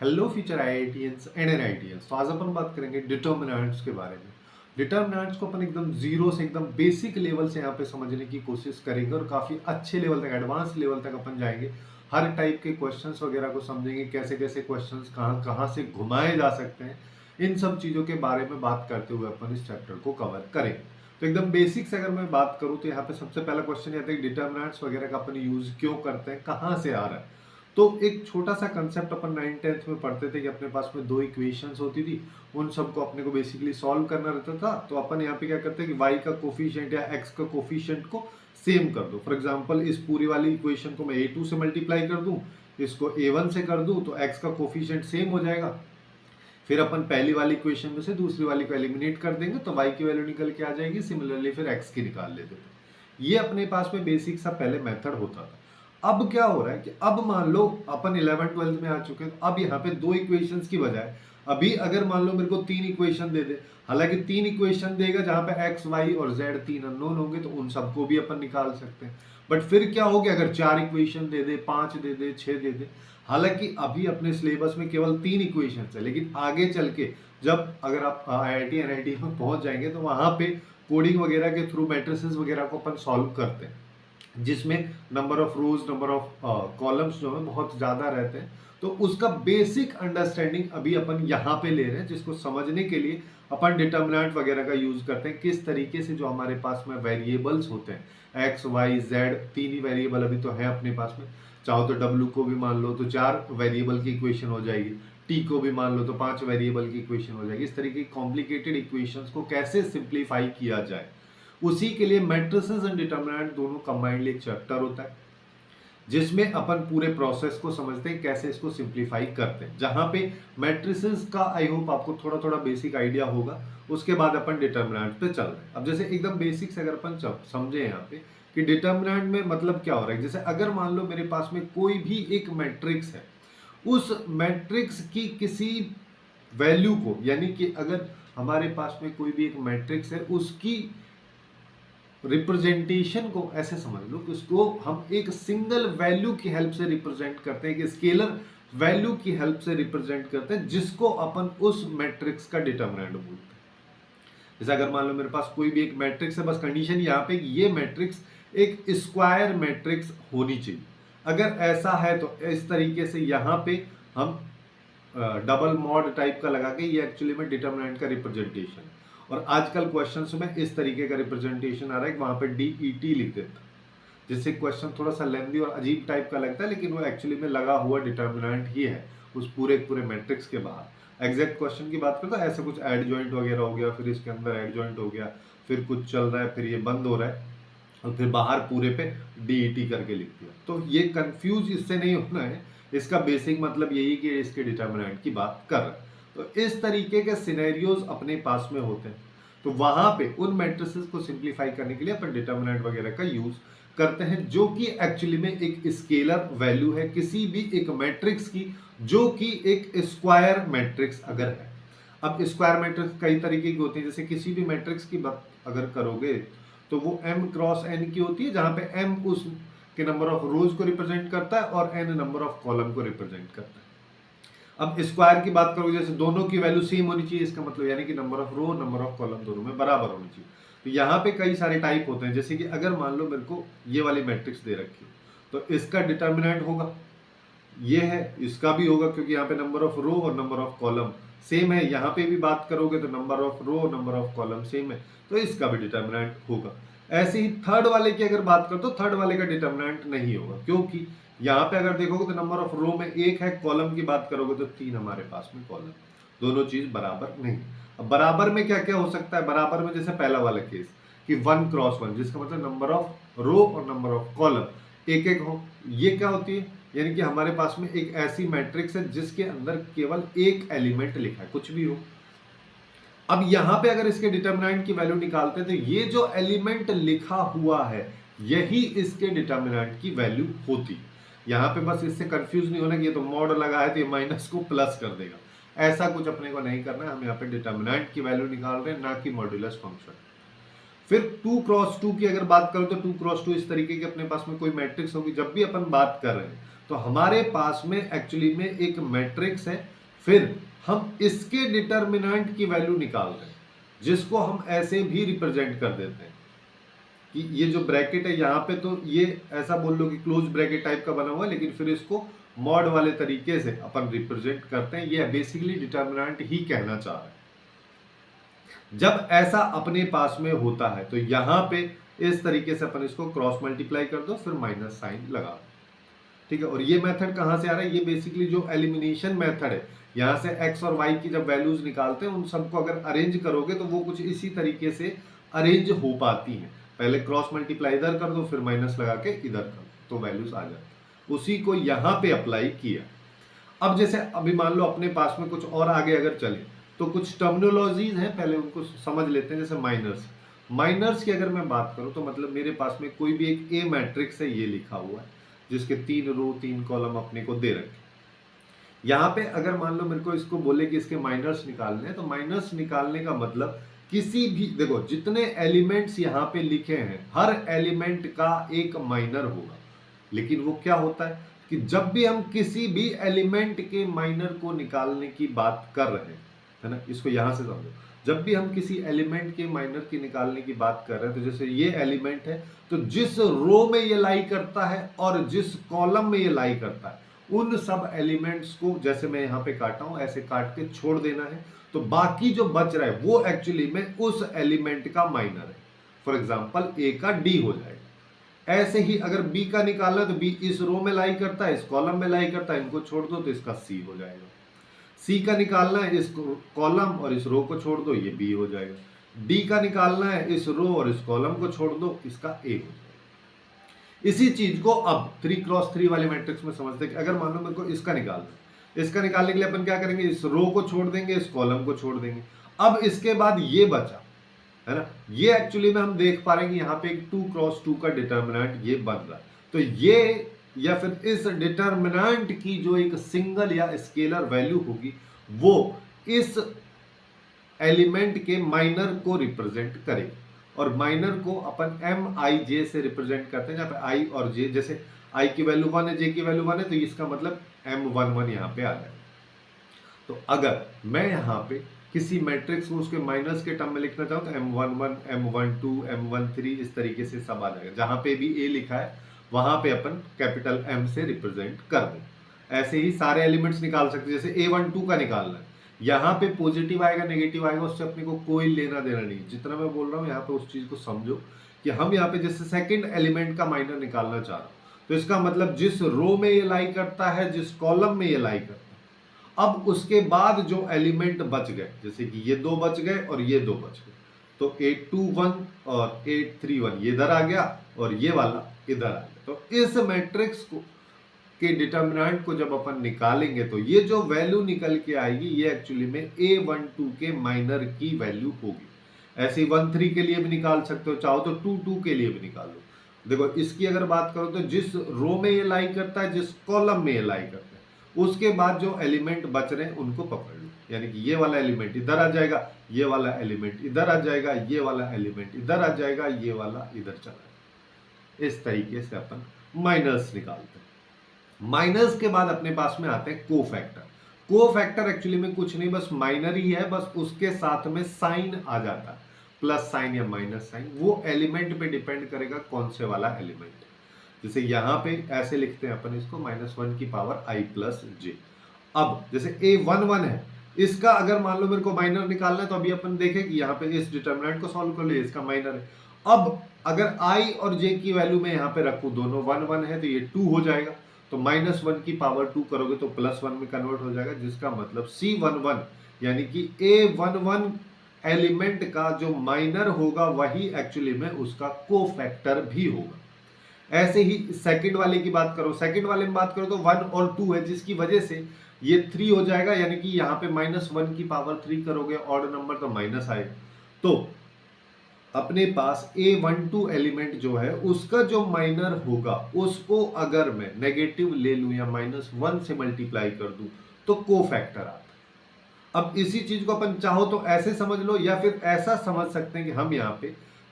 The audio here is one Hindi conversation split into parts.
Hello future IITians and NITians. तो आज अपन बात करेंगे डिटर्मिनेंट्स के बारे में। डिटर्मिनेंट्स को अपन एकदम जीरो से एकदम बेसिक लेवल से यहाँ पे समझने की कोशिश करेंगे और काफ़ी अच्छे लेवल तक, एडवांस लेवल तक अपन जाएंगे। हर टाइप के क्वेश्चंस वगैरह को समझेंगे, कैसे कैसे क्वेश्चंस कहाँ कहाँ से घुमाए जा सकते हैं। इन सब चीज़ों के बारे में बात करते हुए अपन इस चैप्टर को कवर करेंगे। तो एकदम बेसिक से अगर मैं बात करूँ तो यहाँ पे सबसे पहला क्वेश्चन आता है डिटर्मिनेंट्स वगैरह का अपन यूज क्यों करते हैं, कहाँ से आ रहा है। तो एक छोटा सा कंसेप्ट अपन 9th-10th में पढ़ते थे कि अपने पास में दो इक्वेशंस होती थी, उन सबको अपने को बेसिकली सॉल्व करना रहता था। तो अपन यहाँ पे क्या करते हैं कि y का कोफिशिएंट या x का कोफिशिएंट को सेम कर दो। फॉर एग्जांपल इस पूरी वाली इक्वेशन को मैं a2 से मल्टीप्लाई कर दूं, इसको a1 से कर दूं, तो x का कोफिशिएंट सेम हो जाएगा। फिर अपन पहली वाली इक्वेशन में से दूसरी वाली को एलिमिनेट कर देंगे तो y की वैल्यू निकल के आ जाएगी। सिमिलरली फिर x की निकाल लेते थे। ये अपने पास में बेसिक सा पहले मेथड होता था। अब क्या हो रहा है कि अब मान लो अपन 11th-12th में आ चुके हैं, अब यहाँ पे दो इक्वेशंस की बजाय अभी अगर मान लो मेरे को तीन इक्वेशन दे दे, हालांकि तीन इक्वेशन देगा जहां पे x, y और z तीन अननोन होंगे तो उन सबको भी अपन निकाल सकते हैं। बट फिर क्या हो गया अगर चार इक्वेशन दे दे, पांच दे दे, छह दे दे। हालांकि अभी अपने सिलेबस में केवल तीन इक्वेशन है, लेकिन आगे चल के जब अगर आप आईआईटी एनआईटी में पहुंच जाएंगे तो वहां पे कोडिंग वगैरह के थ्रू मैट्रिसेस वगैरह को अपन सॉल्व करते हैं, जिसमें number of rose, number of columns जो है बहुत ज्यादा रहते हैं। तो उसका बेसिक अंडरस्टैंडिंग अभी अपन यहाँ पे ले रहे हैं, जिसको समझने के लिए अपन डिटर्मिनेंट वगैरह का यूज करते हैं। किस तरीके से जो हमारे पास में वेरिएबल्स होते हैं एक्स, वाई, जेड, तीन ही वेरिएबल अभी तो है अपने पास में। चाहो तो डब्ल्यू को भी मान लो तो चार वेरिएबल की इक्वेशन हो जाएगी, टी को भी मान लो तो पांच वेरिएबल की इक्वेशन हो जाएगी। इस तरीके की कॉम्प्लिकेटेड इक्वेशंस को कैसे सिंप्लीफाई किया जाए, उसी के लिए मैट्रिसेस एंड डिटर्मिनेंट दोनों कंबाइंडली एक चैप्टर होता है, जिसमें अपन पूरे प्रोसेस को समझते हैं, कैसे इसको सिंप्लीफाई करते हैं। जहां पे मैट्रिसेस का आई होप आपको थोड़ा थोड़ा बेसिक आइडिया होगा, उसके बाद अपन डिटर्मिनेंट पे चल रहे हैं। अब जैसे एकदम बेसिक से अगर अपन समझे यहाँ पे कि डिटर्मिनेंट में मतलब क्या हो रहा है, जैसे अगर मान लो मेरे पास में कोई भी एक मैट्रिक्स है, उस मैट्रिक्स की किसी वैल्यू को, यानी कि अगर हमारे पास में कोई भी एक मैट्रिक्स है उसकी रिप्रेजेंटेशन को ऐसे समझ लो कि उसको हम एक सिंगल वैल्यू की हेल्प से रिप्रेजेंट करते हैं, एक स्केलर वैल्यू की हेल्प से रिप्रेजेंट करते हैं, जिसको अपन उस मैट्रिक्स का डिटर्मिनेंट बोलते हैं। जैसे अगर मान लो मेरे पास कोई भी एक मैट्रिक्स है, बस कंडीशन यहाँ पे ये मैट्रिक्स एक स्क्वायर मैट्रिक्स होनी चाहिए। अगर ऐसा है तो इस तरीके से यहाँ पे हम डबल मॉड टाइप का लगा के, ये एक्चुअली में डिटर्मिनेंट का रिप्रेजेंटेशन। और आजकल क्वेश्चंस में इस तरीके का रिप्रेजेंटेशन आ रहा है कि वहां पे DET लिख देता, जिससे क्वेश्चन थोड़ा सा लेंदी और अजीब टाइप का लगता है, लेकिन वो एक्चुअली में लगा हुआ डिटर्मिनेंट ही है उस पूरे पूरे मैट्रिक्स के बाहर। एग्जैक्ट क्वेश्चन की बात करें तो ऐसे कुछ एड जॉइंट वगैरह हो गया, फिर इसके अंदर एड जॉइंट हो गया, फिर कुछ चल रहा है, फिर ये बंद हो रहा है, और फिर बाहर पूरे पे DET करके लिख दिया। तो ये कंफ्यूज इससे नहीं होना है, इसका बेसिक मतलब यही कि इसके डिटर्मिनेंट की बात कर रहे हैं। तो इस तरीके के सिनेरियोज अपने पास में होते हैं, तो वहां पे उन मैट्रिसेस को सिंप्लीफाई करने के लिए अपन डिटर्मिनेंट वगैरह का यूज करते हैं, जो कि एक्चुअली में एक स्केलर वैल्यू है किसी भी एक मैट्रिक्स की, जो कि एक स्क्वायर मैट्रिक्स अगर है। अब स्क्वायर मैट्रिक्स कई तरीके की होती है, जैसे किसी भी मैट्रिक्स की बात अगर करोगे तो वो m क्रॉस n की होती है, जहां पे m उस के नंबर ऑफ रोज को रिप्रेजेंट करता है और n नंबर ऑफ कॉलम को रिप्रेजेंट करता है। अब स्क्वायर की बात करोगे, जैसे दोनों की वैल्यू सेम होनी चाहिए, इसका मतलब यानी कि number of row, number of column दोनों में बराबर होनी चाहिए। तो यहाँ पे कई सारे टाइप होते हैं, जैसे कि अगर मान लो मेरे को ये वाली मैट्रिक्स दे रखी है, तो इसका डिटर्मिनेंट होगा ये है, इसका भी होगा, क्योंकि यहाँ पे नंबर ऑफ रो और नंबर ऑफ कॉलम सेम है। यहाँ पे भी बात करोगे तो number of row, number of column same है, तो इसका भी डिटर्मिनेंट होगा। ऐसे ही थर्ड वाले की अगर बात करो तो थर्ड वाले का डिटर्मिनेंट नहीं होगा, क्योंकि यहाँ पे अगर देखोगे तो नंबर ऑफ रो में एक है, कॉलम की बात करोगे तो तीन हमारे पास में कॉलम, दोनों चीज बराबर नहीं। अब बराबर में क्या क्या हो सकता है, बराबर में जैसे पहला वाला केस कि 1 क्रॉस 1, जिसका मतलब नंबर ऑफ रो और नंबर ऑफ कॉलम एक एक हो। ये क्या होती है, यानी कि हमारे पास में एक ऐसी मैट्रिक्स है जिसके अंदर केवल एक एलिमेंट लिखा है, कुछ भी हो। अब यहां पे अगर इसके डिटर्मिनेंट की वैल्यू निकालते हैं तो ये जो एलिमेंट लिखा हुआ है यही इसके डिटर्मिनेंट की वैल्यू होती। यहां पे बस इससे कंफ्यूज नहीं होना कि ये तो मॉड लगा है तो ये माइनस को प्लस कर देगा, ऐसा कुछ अपने को नहीं करना है। हम यहाँ पे डिटर्मिनेंट की वैल्यू निकाल रहे हैं, ना कि मॉड्यूलस फंक्शन। फिर 2 क्रॉस 2 की अगर बात करो तो 2 क्रॉस 2 इस तरीके की अपने पास में कोई मैट्रिक्स होगी। जब भी अपन बात कर रहे हैं तो हमारे पास में एक्चुअली में एक मैट्रिक्स है, फिर हम इसके डिटर्मिनेंट की वैल्यू निकाल रहे हैं, जिसको हम ऐसे भी रिप्रेजेंट कर देते हैं कि ये जो ब्रैकेट है यहाँ पे, तो ये ऐसा बोल लो कि क्लोज ब्रैकेट टाइप का बना हुआ है, लेकिन फिर इसको मॉड वाले तरीके से अपन रिप्रेजेंट करते हैं। ये बेसिकली डिटर्मिनेंट ही कहना चाह रहे हैं। जब ऐसा अपने पास में होता है तो यहाँ पे इस तरीके से अपन इसको क्रॉस मल्टीप्लाई कर दो, फिर माइनस साइन लगा दो, ठीक है। और ये मेथड कहाँ से आ रहा है? ये बेसिकली जो एलिमिनेशन मेथड है, यहाँ से x और y की जब वैल्यूज निकालते हैं, उन सबको अगर अरेंज करोगे तो वो कुछ इसी तरीके से अरेंज हो पाती हैं। पहले क्रॉस मल्टीप्लाई इधर कर दो, फिर माइनस लगा के इधर कर दो, तो वैल्यूज आ जाती। उसी को यहाँ पे अप्लाई किया। अब जैसे अभी मान लो अपने पास में कुछ और आगे अगर चले तो कुछ टर्मिनोलॉजीज हैं, पहले उनको समझ लेते हैं। जैसे माइनर्स की अगर मैं बात करूं तो मतलब मेरे पास में कोई भी एक ए मैट्रिक्स है, ये लिखा हुआ है, जिसके 3 रो 3 कॉलम अपने को दे रखे। यहाँ पे अगर मान लो मेरे को इसको बोले कि इसके माइनर्स निकालने हैं, तो माइनर्स निकालने का मतलब किसी भी, देखो जितने एलिमेंट्स यहाँ पे लिखे हैं, हर एलिमेंट का एक माइनर होगा। लेकिन वो क्या होता है कि जब भी हम किसी भी एलिमेंट के माइनर को निकालने की बात कर रहे हैं, है ना, इसको यहां से समझो, जब भी हम किसी एलिमेंट के माइनर की निकालने की बात कर रहे हैं, तो जैसे ये एलिमेंट है, तो जिस रो में ये लाई करता है और जिस कॉलम में ये लाई करता है, उन सब एलिमेंट्स को जैसे मैं यहाँ पे काटा हूं, ऐसे काट के छोड़ देना है। तो बाकी जो बच रहा है वो एक्चुअली में उस एलिमेंट का माइनर है। फॉर एग्जाम्पल ए का डी हो जाएगा। ऐसे ही अगर बी का निकालना है तो बी इस रो में लाई करता है, इस कॉलम में लाई करता है, इनको छोड़ दो तो इसका सी हो जाएगा। सी का निकालना है, इस कॉलम और इस रो को छोड़ दो, ये बी हो जाएगा। डी का निकालना है, इस रो और इस कॉलम को छोड़ दो, इसका ए हो जाएगा। इसी चीज को अब 3x3 वाले मैट्रिक्स में समझते हैं कि अगर मान लो मेरे को इसका निकालना है, इसका निकालने के लिए अपन क्या करेंगे, इस रो को छोड़ देंगे, इस कॉलम को छोड़ देंगे। अब इसके बाद ये बचा, है ना, ये एक्चुअली में हम देख पा रहे हैं कि यहाँ पे एक 2x2 का डिटर्मिनेंट ये बन रहा है। तो ये या फिर इस डिटर्मिनेंट की जो एक सिंगल या स्केलर वैल्यू होगी, वो इस एलिमेंट के माइनर को रिप्रेजेंट करेगी। और माइनर को अपन MIJ से रिप्रेजेंट करते हैं, जहाँ पे I और J, जैसे I की वैल्यू 1 है, J की वैल्यू 1 है, तो इसका मतलब M11 यहाँ पे आ जाएगा। तो अगर मैं यहाँ पे किसी मैट्रिक्स को उसके माइनस के टर्म में लिखना चाहूँ तो M11, M12, M13 इस तरीके से सब आ जाएगा। जहाँ पे भी A लिखा है वहां पे अपन कैपिटल M से रिप्रेजेंट कर दें। ऐसे ही सारे एलिमेंट्स निकाल सकते हैं। जैसे A12 का निकालना है, यहाँ पे पॉजिटिव आएगा नेगेटिव आएगा, उससे अपने को कोई लेना देना नहीं। जितना मैं बोल रहा हूँ यहाँ पे उस चीज को समझो कि हम यहाँ पे जैसे सेकंड एलिमेंट का माइनर निकालना चाह रहा हूँ, तो इसका मतलब जिस रो में ये लाई करता है, जिस कॉलम में ये लाई करता है, अब उसके बाद जो एलिमेंट बच गए, जैसे कि ये 2 बच गए और ये 2 बच गए, तो 821 और 831 ये इधर आ गया और ये वाला इधर आ गया। तो इस मैट्रिक्स को के डिटर्मिनेंट को जब अपन निकालेंगे तो ये जो वैल्यू निकल के आएगी, ये एक्चुअली में A12 के माइनर की वैल्यू होगी। ऐसे ही 13 के लिए भी निकाल सकते हो, चाहो तो 22 के लिए भी निकाल लो। देखो इसकी अगर बात करो तो जिस रो में ये लाई करता है, जिस कॉलम में ये लाई करता है, उसके बाद जो एलिमेंट बच रहे हैं उनको पकड़ लो। यानी कि ये वाला एलिमेंट इधर आ जाएगा, ये वाला एलिमेंट इधर आ जाएगा, ये वाला एलिमेंट इधर आ जाएगा, ये वाला इधर चला जाएगा। इस तरीके से अपन माइनर्स निकालते हैं। माइनर्स के बाद अपने पास में आते हैं कोफैक्टर। कोफैक्टर एक्चुअली में कुछ नहीं, बस माइनर ही है, बस उसके साथ में साइन आ जाता है, प्लस साइन या माइनस साइन। वो एलिमेंट पे डिपेंड करेगा कौन से वाला एलिमेंट। जैसे यहाँ पे ऐसे लिखते हैं अपन इसको -1 की पावर I प्लस J। अब जैसे A11 है, इसका अगर मान लो मेरे को माइनर निकालना है, तो अभी अपन देखें कि यहाँ पे इस डिटर्मिनेंट को सॉल्व कर लिए, इसका माइनर है। अब अगर I और J की वैल्यू में यहाँ पे रखूँ, दोनों 1 1 है, तो ये 2 हो जाएगा। तो -1 की पावर 2 करोगे तो +1 में कन्वर्ट हो जाएगा, जिसका मतलब C11 यानी कि A11 एलिमेंट का जो माइनर होगा वही एक्चुअली में उसका कोफैक्टर भी होगा। ऐसे ही सेकंड वाले की बात करो, सेकंड वाले में बात करो तो 1 और 2 है, जिसकी वजह से ये 3 हो जाएगा। यानी कि यहाँ पे -1 की पावर 3 करोगे, ऑड नंबर तो माइनस आएगा। तो अपने पास A12 एलिमेंट जो है उसका जो माइनर होगा, उसको अगर मैं नेगेटिव ले लूं या -1 से मल्टीप्लाई कर दूं तो कोफैक्टर आता है। अब इसी चीज को अपन चाहो तो ऐसे समझ लो, या फिर ऐसा समझ सकते हैं कि हम यहाँ पे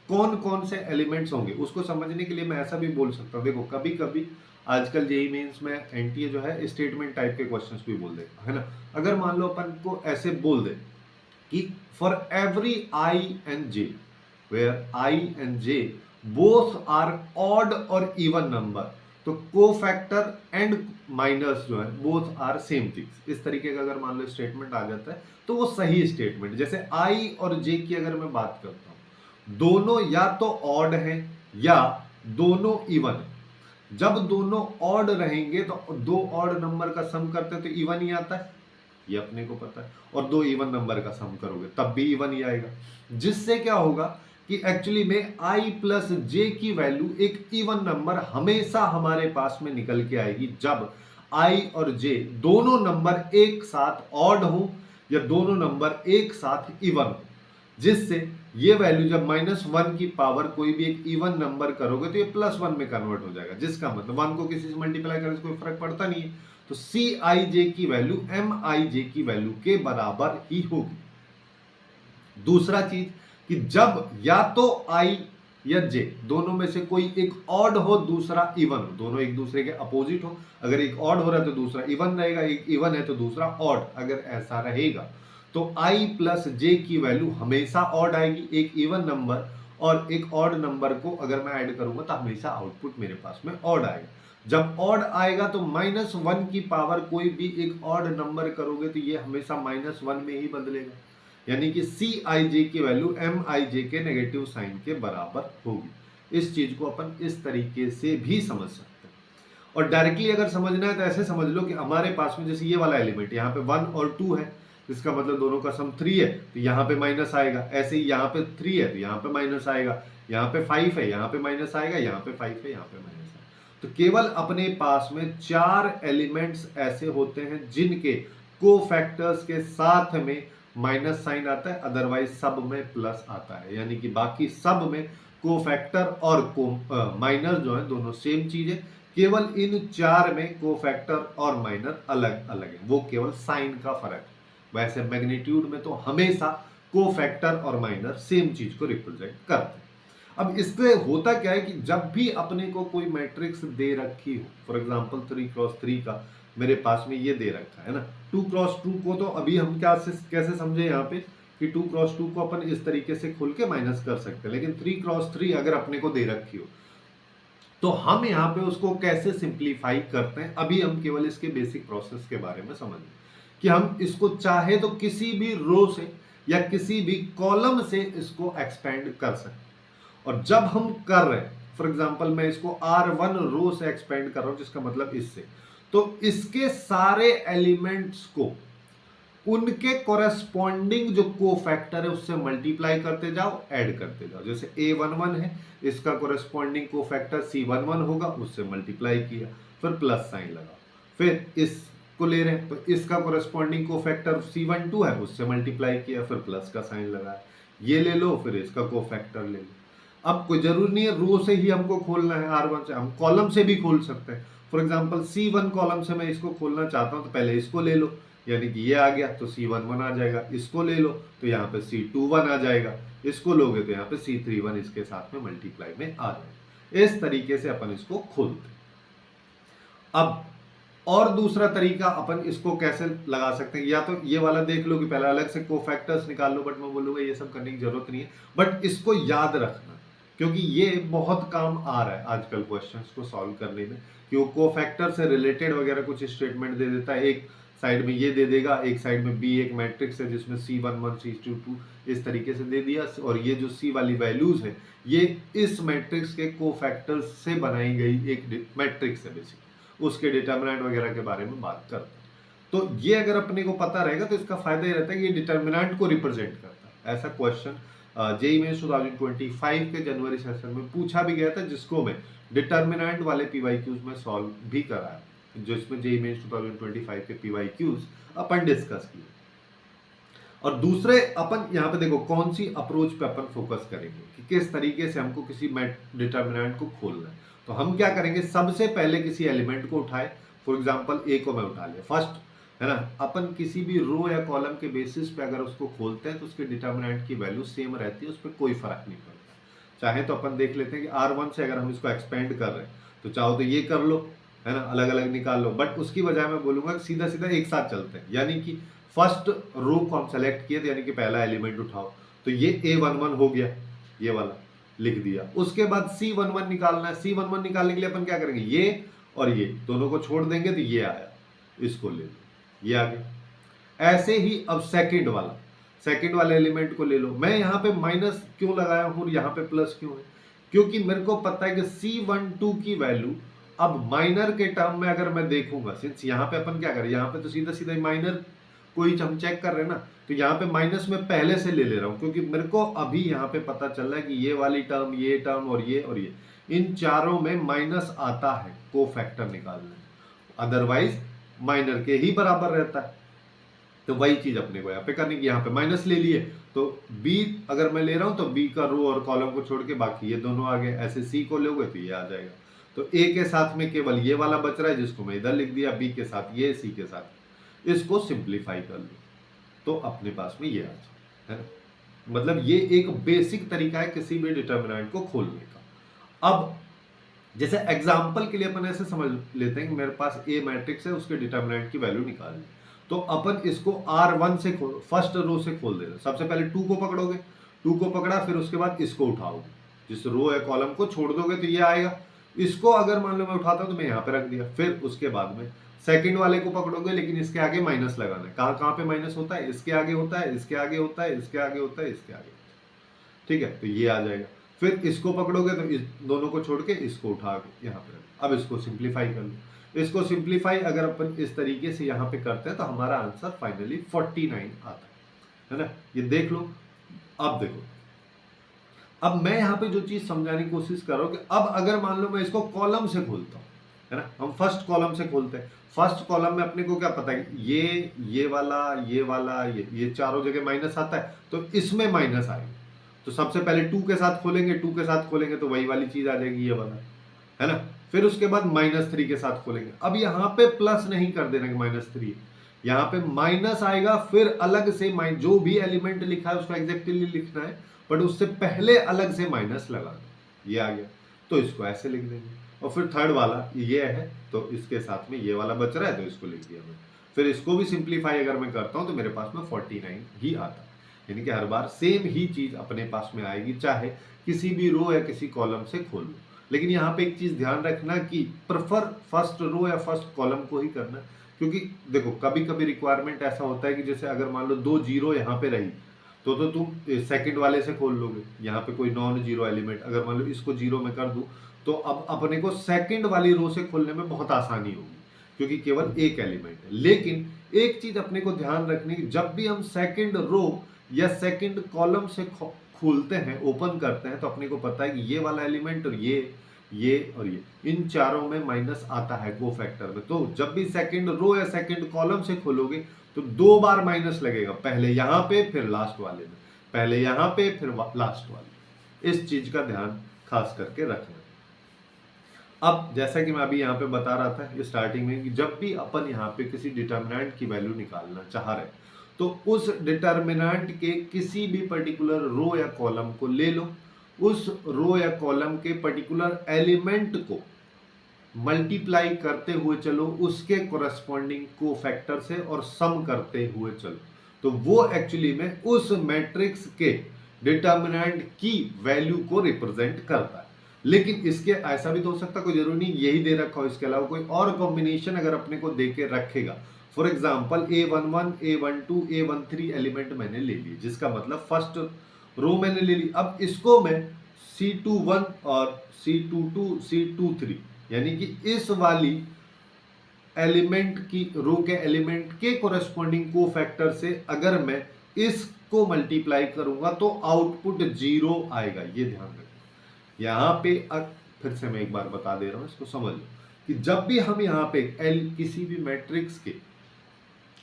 कौन कौन से एलिमेंट्स होंगे, उसको समझने के लिए मैं ऐसा भी बोल सकता हूँ। देखो कभी कभी आजकल जेई मेंस में एनटीए जो है स्टेटमेंट टाइप के क्वेश्चंस भी बोल देगा, है ना। अगर मान लो अपन को ऐसे बोल दे कि for every I and J where I and J both are odd और इवन नंबर, तो कोफैक्टर एंड माइनस जो है बोथ आर सेम थिंग्स, इस तरीके का अगर मान लो स्टेटमेंट आ जाता है तो वो सही स्टेटमेंट। जैसे आई और जे की अगर मैं बात करता हूं, दोनों या तो ऑड हैं या दोनों इवन है। जब दोनों ऑड रहेंगे तो दो ऑड नंबर का सम करते हैं तो इवन ही आता है, ये अपने को पता है, और दो इवन नंबर का सम करोगे तब भी इवन ही आएगा। जिससे क्या होगा कि एक्चुअली में i प्लस जे की वैल्यू एक इवन नंबर हमेशा हमारे पास में निकल के आएगी जब i और j दोनों नंबर एक साथ ऑड हो या दोनों नंबर एक साथ इवन हो। जिससे ये वैल्यू जब -1 की पावर कोई भी एक इवन नंबर करोगे तो ये +1 में कन्वर्ट हो जाएगा, जिसका मतलब 1 को किसी से मल्टीप्लाई करने से कोई फर्क पड़ता नहीं है। तो सी आई जे की वैल्यू एम आई जे की वैल्यू के बराबर ही होगी। दूसरा चीज कि जब या तो आई या जे दोनों में से कोई एक ऑड हो दूसरा इवन हो, दोनों एक दूसरे के अपोजिट हो, अगर एक ऑड हो रहा है तो दूसरा इवन रहेगा, एक इवन है तो दूसरा ऑड, अगर ऐसा रहेगा तो i प्लस जे की वैल्यू हमेशा ऑड आएगी, एक इवन नंबर और एक ऑड नंबर को अगर मैं ऐड करूंगा तो हमेशा आउटपुट मेरे पास में ऑड आएगा। जब ऑड आएगा तो -1 की पावर कोई भी एक ऑड नंबर करोगे तो ये हमेशा -1 में ही बदलेगा, यानी कि सी आई जे की वैल्यू एम आई जे के नेगेटिव साइन के बराबर होगी। इस चीज को अपन इस तरीके से भी समझ सकते हैं। और डायरेक्टली अगर समझना है तो ऐसे समझ लो कि हमारे पास में जैसे ये वाला एलिमेंट यहाँ पे 1 और 2 है, इसका मतलब दोनों का सम 3 है तो यहाँ पे माइनस आएगा। ऐसे ही यहाँ पे 3 है तो यहाँ पे माइनस आएगा, यहाँ पे 5 है यहाँ पे माइनस आएगा, यहाँ पे 5 है यहाँ पे माइनस आएगा। तो केवल अपने पास में 4 एलिमेंट्स ऐसे होते हैं जिनके कोफैक्टर्स के साथ में माइनस साइन आता है, अदरवाइज सब में प्लस आता है, यानी कि बाकी सब में कोफैक्टर और माइनस जो है दोनों सेम चीज है। केवल इन 4 में कोफैक्टर और माइनर अलग अलग है, वो केवल साइन का फर्क है। वैसे मैग्नीट्यूड में तो हमेशा कोफैक्टर और माइनर सेम चीज को रिप्रेजेंट करते हैं। अब इससे होता क्या है कि जब भी अपने को कोई मैट्रिक्स दे रखी हो, फॉर एग्जांपल 3x3 का मेरे पास में ये दे रखा है ना, 2x2 को तो अभी हम कैसे समझे यहाँ पे कि 2x2 को अपन इस तरीके से खोल के माइनस कर सकते हैं, लेकिन 3x3 अगर अपने को दे रखी हो तो हम यहाँ पे उसको कैसे सिंप्लीफाई करते हैं, अभी हम केवल इसके बेसिक प्रोसेस के बारे में समझें कि हम इसको चाहे तो किसी भी रो से या किसी भी कॉलम से इसको एक्सपेंड कर सकते हैं। और जब हम कर रहे हैं, फॉर एग्जांपल मैं इसको R1 रो से एक्सपेंड कर रहा हूं, जिसका मतलब इससे, तो इसके सारे एलिमेंट्स को उनके कोरेस्पॉन्डिंग जो कोफैक्टर है उससे मल्टीप्लाई करते जाओ, ऐड करते जाओ। जैसे A11 है, इसका कोरेस्पॉन्डिंग कोफैक्टर C11 होगा, उससे मल्टीप्लाई किया, फिर प्लस साइन लगाओ। फिर इसको ले रहे हैं तो इसका कोरेस्पॉन्डिंग कोफैक्टर C12 है, उससे मल्टीप्लाई किया, फिर प्लस का साइन लगाया। ये ले लो, फिर इसका कोफैक्टर ले लो। अब कोई जरूरी नहीं है रो से ही हमको खोलना है R1 से, हम कॉलम से भी खोल सकते हैं। फॉर एग्जाम्पल C1 कॉलम से मैं इसको खोलना चाहता हूं तो पहले इसको ले लो, यानी कि ये आ गया तो C11 आ जाएगा, इसको ले लो तो यहाँ पे C21 आ जाएगा, इसको लोगे तो यहाँ पे C31 इसके साथ में मल्टीप्लाई में आ जाएगा। इस तरीके से अपन इसको खोलते। अब और दूसरा तरीका अपन इसको कैसे लगा सकते हैं, या तो ये वाला देख लो कि पहले अलग से कोफैक्टर्स निकाल लो, बट मैं बोलूंगा ये सब करने की जरूरत नहीं है, बट इसको याद रखना क्योंकि ये बहुत काम आ रहा है आजकल क्वेश्चंस को सॉल्व करने में, कि वो कोफैक्टर से रिलेटेड वगैरह कुछ स्टेटमेंट दे देता है, एक साइड में ये दे देगा, एक साइड में बी एक मैट्रिक्स है जिसमें C11 C22 इस तरीके से दे दिया, और ये जो C वाली वैल्यूज है ये इस मैट्रिक्स के कोफैक्टर्स से बनाई गई एक मैट्रिक्स है, बेसिकली उसके डिटर्मिनेंट वगैरह के बारे में बात करते हैं। तो ये अगर अपने को पता रहेगा तो इसका फायदा ये रहता है कि ये डिटर्मिनेंट को रिप्रेजेंट करता है। ऐसा क्वेश्चन जेईई मेंस 2025 के जनवरी सेशन में पूछा भी गया था, जिसको मैं डिटर्मिनेंट वाले पीवाईक्यूज में सॉल्व भी कराया, जिसमें जेईई मेंस 2025 के पीवाईक्यूज अपन डिस्कस किए। और दूसरे अपन यहाँ पे देखो कौन सी अप्रोच पे अपन फोकस करेंगे कि किस तरीके से हमको किसी डिटर्मिनेंट को खोलना है। तो हम क्या करेंगे, सबसे पहले किसी एलिमेंट को उठाए, फॉर एग्जांपल ए को मैं उठा लिया फर्स्ट, है ना। अपन किसी भी रो या कॉलम के बेसिस पे अगर उसको खोलते हैं तो उसके डिटर्मिनेंट की वैल्यू सेम रहती है, उस पर कोई फर्क नहीं पड़ता। चाहे तो अपन देख लेते हैं कि R1 से अगर हम इसको एक्सपेंड कर रहे हैं तो चाहो तो ये कर लो, है ना, अलग अलग निकाल लो, बट उसकी बजाय मैं बोलूंगा कि सीधा सीधा एक साथ चलते हैं। यानी कि फर्स्ट रो को हम सेलेक्ट किए थे, यानी कि पहला एलिमेंट उठाओ, तो ये A11 हो गया, ये वाला लिख दिया। उसके बाद C11 निकालना है। C11 निकालने के लिए अपन क्या करेंगे, ये और ये दोनों को छोड़ देंगे तो ये आया, इसको ले लो, ये आ गया। ऐसे ही अब सेकंड वाले एलिमेंट को ले लो। मैं यहाँ पे माइनस क्यों लगाया हूँ, यहाँ पे प्लस क्यों है, क्योंकि मेरे को पता है कि C12 की वैल्यू अब माइनर के टर्म में अगर मैं देखूंगा, सिंस यहाँ पे अपन क्या करें, यहाँ पे तो सीधा सीधा माइनर कोई हम चेक कर रहे हैं ना, तो यहाँ पे माइनस में पहले से ले रहा हूँ, क्योंकि मेरे को अभी यहाँ पे पता चल रहा है कि ये वाली टर्म, ये टर्म और ये इन चारों में माइनस आता है को फैक्टर निकालने में, अदरवाइज माइनर के ही बराबर रहता है। तो वही चीज अपने को यहाँ पे करनी की, यहाँ पे माइनस ले लिए तो बी अगर मैं ले रहा हूं तो बी का रो और कॉलम को छोड़ के बाकी ये दोनों आ गए। ऐसे सी को लोगे तो ये आ जाएगा। तो ए के साथ में केवल ये वाला बच रहा है जिसको मैं इधर लिख दिया, बी के साथ ये, सी के साथ, इसको सिंप्लीफाई कर लो तो अपने पास में ये आ जाए, है ना। मतलब ये एक बेसिक तरीका है किसी भी डिटर्मिनेंट को खोलने का। अब जैसे एग्जाम्पल के लिए अपन ऐसे समझ लेते हैं कि मेरे पास ए मैट्रिक्स है, उसके डिटर्मिनेंट की वैल्यू निकालनी, तो अपन इसको R1 से खोल, फर्स्ट रो से खोल देना। सबसे पहले 2 को पकड़ोगे, 2 को पकड़ा, फिर उसके बाद इसको उठाओगे, जिस रो है कॉलम को छोड़ दोगे तो ये आएगा। इसको अगर मान लो मैं उठाता हूं तो मैं यहाँ पे रख दिया। फिर उसके बाद में सेकंड वाले को पकड़ोगे, लेकिन इसके आगे माइनस लगाना है। कहाँ कहाँ पे माइनस होता है, इसके आगे होता है, इसके आगे होता है, इसके आगे होता है, इसके आगे, ठीक है, तो ये आ जाएगा। फिर इसको पकड़ोगे तो इस दोनों को छोड़ के इसको उठा के यहाँ पे रख। अब इसको सिंप्लीफाई कर लो। इसको सिंप्लीफाई अगर अपन इस तरीके से यहाँ पे करते हैं तो हमारा आंसर फाइनली 49 आता है ना। ये देख लो। अब देखो, अब मैं यहाँ पे जो चीज समझाने की कोशिश कर रहा हूँ कि अब अगर मान लो मैं इसको कॉलम से खोलता हूँ, है ना, हम फर्स्ट कॉलम से खोलते हैं। फर्स्ट कॉलम में अपने को क्या पता है, ये वाला ये चारों जगह माइनस आता है, तो इसमें माइनस आएगा। तो सबसे पहले 2 के साथ खोलेंगे, 2 के साथ खोलेंगे तो वही वाली चीज आ जाएगी, ये वाला, है ना। फिर उसके बाद -3 के साथ खोलेंगे। अब यहाँ पे प्लस नहीं कर देना कि -3, यहाँ पे माइनस आएगा। फिर अलग से जो भी एलिमेंट लिखा है उसको एग्जैक्टली लिखना है, बट उससे पहले अलग से माइनस लगाना। ये आ गया तो इसको ऐसे लिख देंगे। और फिर थर्ड वाला ये है तो इसके साथ में ये वाला बच रहा है तो इसको लिख दिया मैं। फिर इसको भी सिंप्लीफाई अगर मैं करता हूं तो मेरे पास में 49 ही आता है। यानी कि हर बार सेम ही चीज अपने पास में आएगी, चाहे किसी भी रो या किसी कॉलम से खोल लो। लेकिन यहाँ पे एक चीज ध्यान रखना कि प्रेफर फर्स्ट रो या फर्स्ट कॉलम को ही करना, क्योंकि देखो कभी कभी रिक्वायरमेंट ऐसा होता है कि जैसे अगर मान लो 2 जीरो यहाँ पे रही तो तुम सेकंड वाले से खोल लोगे। यहाँ पे कोई नॉन जीरो एलिमेंट अगर मान लो इसको जीरो में कर दूं तो अब अपने को सेकंड वाली रो से खोलने में बहुत आसानी होगी, क्योंकि केवल एक एलिमेंट है। लेकिन एक चीज अपने को ध्यान रखनी, जब भी हम सेकंड रो या सेकंड कॉलम से खोलते हैं, ओपन करते हैं, तो अपने को पता है कि ये वाला एलिमेंट और ये और ये इन चारों में माइनस आता है को फैक्टर में। तो जब भी सेकंड रो या सेकंड कॉलम से खोलोगे तो 2 बार माइनस लगेगा, पहले यहां पे फिर लास्ट वाले में, पहले यहां पे फिर लास्ट वाले। इस चीज का ध्यान खास करके रखना। अब जैसा कि मैं अभी यहाँ पे बता रहा था स्टार्टिंग में कि जब भी अपन यहाँ पे किसी डिटर्मिनेंट की वैल्यू निकालना चाह रहे हैं तो उस डिटर्मिनेंट के किसी भी पर्टिकुलर रो या कॉलम को ले लो, उस रो या कॉलम के पर्टिकुलर एलिमेंट को मल्टीप्लाई करते हुए चलो उसके कोरेस्पॉन्डिंग कोफैक्टर से और सम करते हुए चलो, तो वो एक्चुअली में उस मैट्रिक्स के डिटर्मिनेंट की वैल्यू को रिप्रेजेंट करता है। लेकिन इसके ऐसा भी तो हो सकता है, कोई जरूरी नहीं यही दे रखा हो, इसके अलावा कोई और कॉम्बिनेशन अगर अपने को दे के रखेगा। For example A11, A12, A13 element मैंने ले लिए, जिसका मतलब फर्स्ट रो मैंने ले ली। अब इसको मैं C21 और C22, C23 यानी कि इस वाली एलिमेंट की रो के एलिमेंट के कोरेस्पॉन्डिंग कोफैक्टर से अगर मैं इसको मल्टीप्लाई करूंगा तो आउटपुट 0 आएगा। ये ध्यान रखना। यहां पे फिर से मैं एक बार बता दे रहा हूं, इसको समझ लो कि जब भी हम यहाँ पे किसी भी मैट्रिक्स के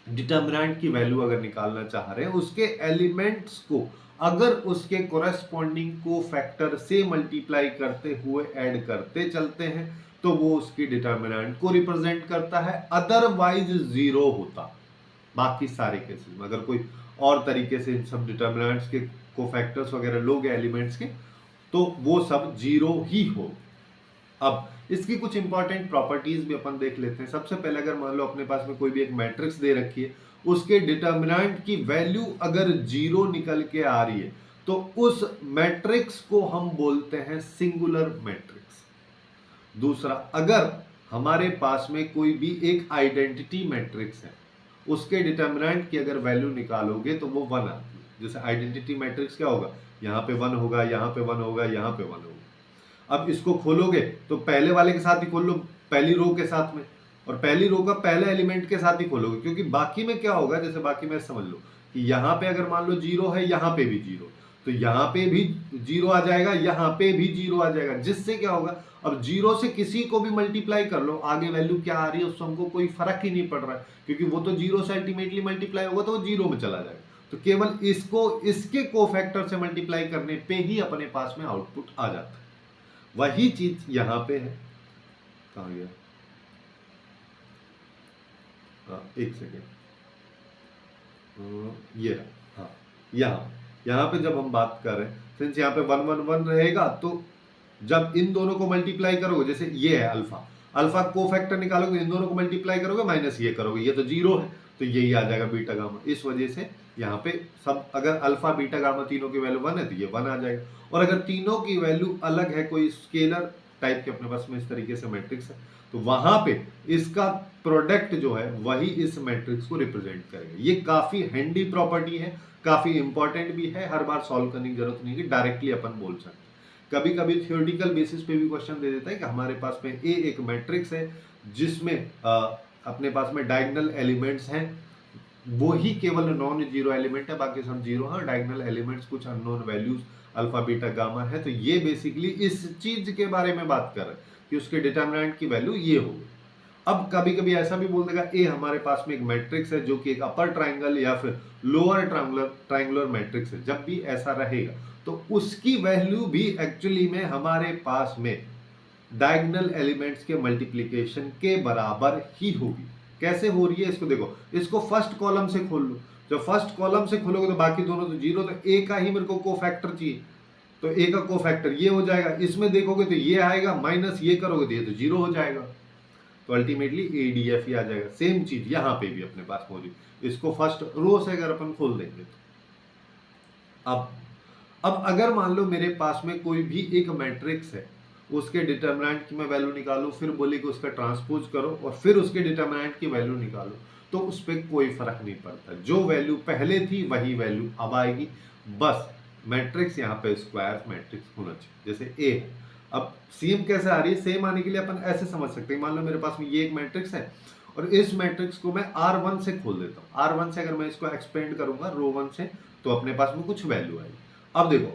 डिटर्मिनेंट की वैल्यू अगर निकालना चाह रहे हैं, उसके एलिमेंट्स को अगर उसके कोरेस्पॉन्डिंग कोफैक्टर से मल्टीप्लाई करते हुए ऐड करते चलते हैं तो वो उसकी डिटर्मिनेंट को रिप्रेजेंट करता है, अदरवाइज 0 होता। बाकी सारे केसेस में अगर कोई और तरीके से इन सब डिटर्मिनेंट्स के कोफैक्टर्स वगैरह लोग एलिमेंट्स के, तो वो सब 0 ही हो। अब इसकी कुछ इंपॉर्टेंट प्रॉपर्टीज भी अपन देख लेते हैं। सबसे पहले अगर मान लो अपने पास में कोई भी एक मैट्रिक्स दे रखी है, उसके डिटर्मिनेंट की वैल्यू अगर जीरो निकल के आ रही है तो उस मैट्रिक्स को हम बोलते हैं सिंगुलर मैट्रिक्स। दूसरा, अगर हमारे पास में कोई भी एक आइडेंटिटी मैट्रिक्स है, उसके डिटर्मिनेंट की अगर वैल्यू निकालोगे तो वो 1 आती है। जैसे आइडेंटिटी मैट्रिक्स क्या होगा, यहाँ पे 1 होगा, यहाँ पे 1 होगा, यहाँ पे 1 होगा। अब इसको खोलोगे तो पहले वाले के साथ ही खोल लो, पहली रो के साथ में, और पहली रो का पहले एलिमेंट के साथ ही खोलोगे, क्योंकि बाकी में क्या होगा, जैसे बाकी में समझ लो कि यहाँ पे अगर मान लो 0 है, यहाँ पे भी 0, तो यहाँ पे भी 0 आ जाएगा, यहाँ पे भी 0 आ जाएगा, जिससे क्या होगा, अब 0 से किसी को भी मल्टीप्लाई कर लो, आगे वैल्यू क्या आ रही है उससे हमको कोई फर्क ही नहीं पड़ रहा है, क्योंकि वो तो 0 से अल्टीमेटली मल्टीप्लाई होगा तो वो 0 में चला जाएगा। तो केवल इसको इसके कोफैक्टर से मल्टीप्लाई करने पे ही अपने पास में आउटपुट आ जाता है। वही चीज यहां पे है, कहां गया, एक सेकेंड, ये रहा, हाँ, यहाँ पे जब हम बात कर रहे हैं, सिंस यहाँ पे 1 1 1 रहेगा, तो जब इन दोनों को मल्टीप्लाई करोगे, जैसे ये है अल्फा, अल्फा को फैक्टर निकालोगे, इन दोनों को मल्टीप्लाई करोगे, माइनस ये करोगे, ये तो 0 है, तो यही आ जाएगा बीटा गामा। इस वजह से यहाँ पे सब, अगर अल्फा बीटा गामा तीनों की वैल्यू 1 है तो ये 1 आ जाएगा, और अगर तीनों की वैल्यू अलग है, कोई स्केलर टाइप के अपने पास में इस तरीके से मैट्रिक्स है, तो वहां पे इसका प्रोडक्ट जो है वही इस मैट्रिक्स को रिप्रेजेंट करेगा। ये काफी हैंडी प्रॉपर्टी है, काफी इंपॉर्टेंट भी है, हर बार सॉल्व करने की जरूरत नहीं है, डायरेक्टली अपन बोल सकते हैं। कभी कभी थियोरेटिकल बेसिस पे भी क्वेश्चन दे देता है कि हमारे पास में ए एक मैट्रिक्स है जिसमें अपने पास में डायगोनल एलिमेंट्स हैं, वो ही केवल नॉन जीरो एलिमेंट है, बाकी सब जीरो है, डायगोनल एलिमेंट्स कुछ unknown values alpha beta gamma है। तो ये बेसिकली इस चीज के बारे में बात कर रहे हैं कि उसके डिटरमिनेंट की वैल्यू ये होगी। अब कभी कभी ऐसा भी बोल देगा ए हमारे पास में एक मैट्रिक्स है जो कि एक अपर ट्राइंगल या फिर लोअर ट्राइंगुलर मैट्रिक्स है। जब भी ऐसा रहेगा तो उसकी वैल्यू भी एक्चुअली में हमारे पास में डायगोनल एलिमेंट्स के मल्टीप्लिकेशन के बराबर ही होगी। कैसे हो रही है इसको देखो, इसको फर्स्ट कॉलम से खोल लो, जब फर्स्ट कॉलम से खोलोगे तो बाकी दोनों तो जीरो, तो ए का ही मेरे को कोफैक्टर चाहिए, तो ए का कोफैक्टर ये हो जाएगा। इसमें देखोगे तो ये आएगा, माइनस ये करोगे तो ये तो जीरो हो जाएगा, तो अल्टीमेटली एडीएफ ही आ जाएगा। सेम चीज यहाँ पे भी अपने पास मौजूद, इसको फर्स्ट रो से अगर अपन खोल देंगे तो अब अगर मान लो मेरे पास में कोई भी एक मैट्रिक्स है, उसके डिटरमिनेंट की मैं वैल्यू निकालूं, फिर बोले कि उसका ट्रांसपोज करो और फिर उसके डिटरमिनेंट की वैल्यू निकालो, तो उस पर कोई फर्क नहीं पड़ता, जो वैल्यू पहले थी वही वैल्यू अब आएगी। बस मैट्रिक्स यहाँ पे स्क्वायर मैट्रिक्स होना चाहिए, जैसे ए है। अब सेम कैसे आ रही है, सेम आने के लिए अपन ऐसे समझ सकते हैं, मान लो मेरे पास में ये एक मैट्रिक्स है और इस मैट्रिक्स को मैं R1 से खोल देता हूँ। R1 से अगर मैं इसको एक्सपेंड करूंगा रो 1 से, तो अपने पास में कुछ वैल्यू आएगी। अब देखो,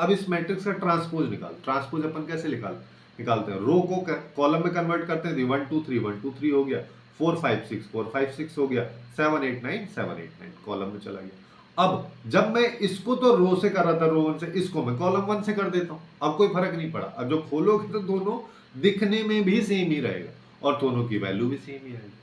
अब इस मैट्रिक्स का ट्रांसपोज ट्रांसपोज अपन कैसे निकालते हैं, रो को कॉलम में कन्वर्ट करते हैं, 1 2 3 1 2 3 हो गया, 4 5 6 4 5 6 हो गया, 7 8 9 7 8 9 कॉलम में चला गया। अब जब मैं इसको तो रो से कर रहा था, रो 1 से, इसको मैं कॉलम 1 से कर देता हूं, अब कोई फर्क नहीं पड़ा। अब जो खोलोगे तो दोनों दिखने में भी सेम ही रहेगा और दोनों की वैल्यू भी सेम ही आएगी।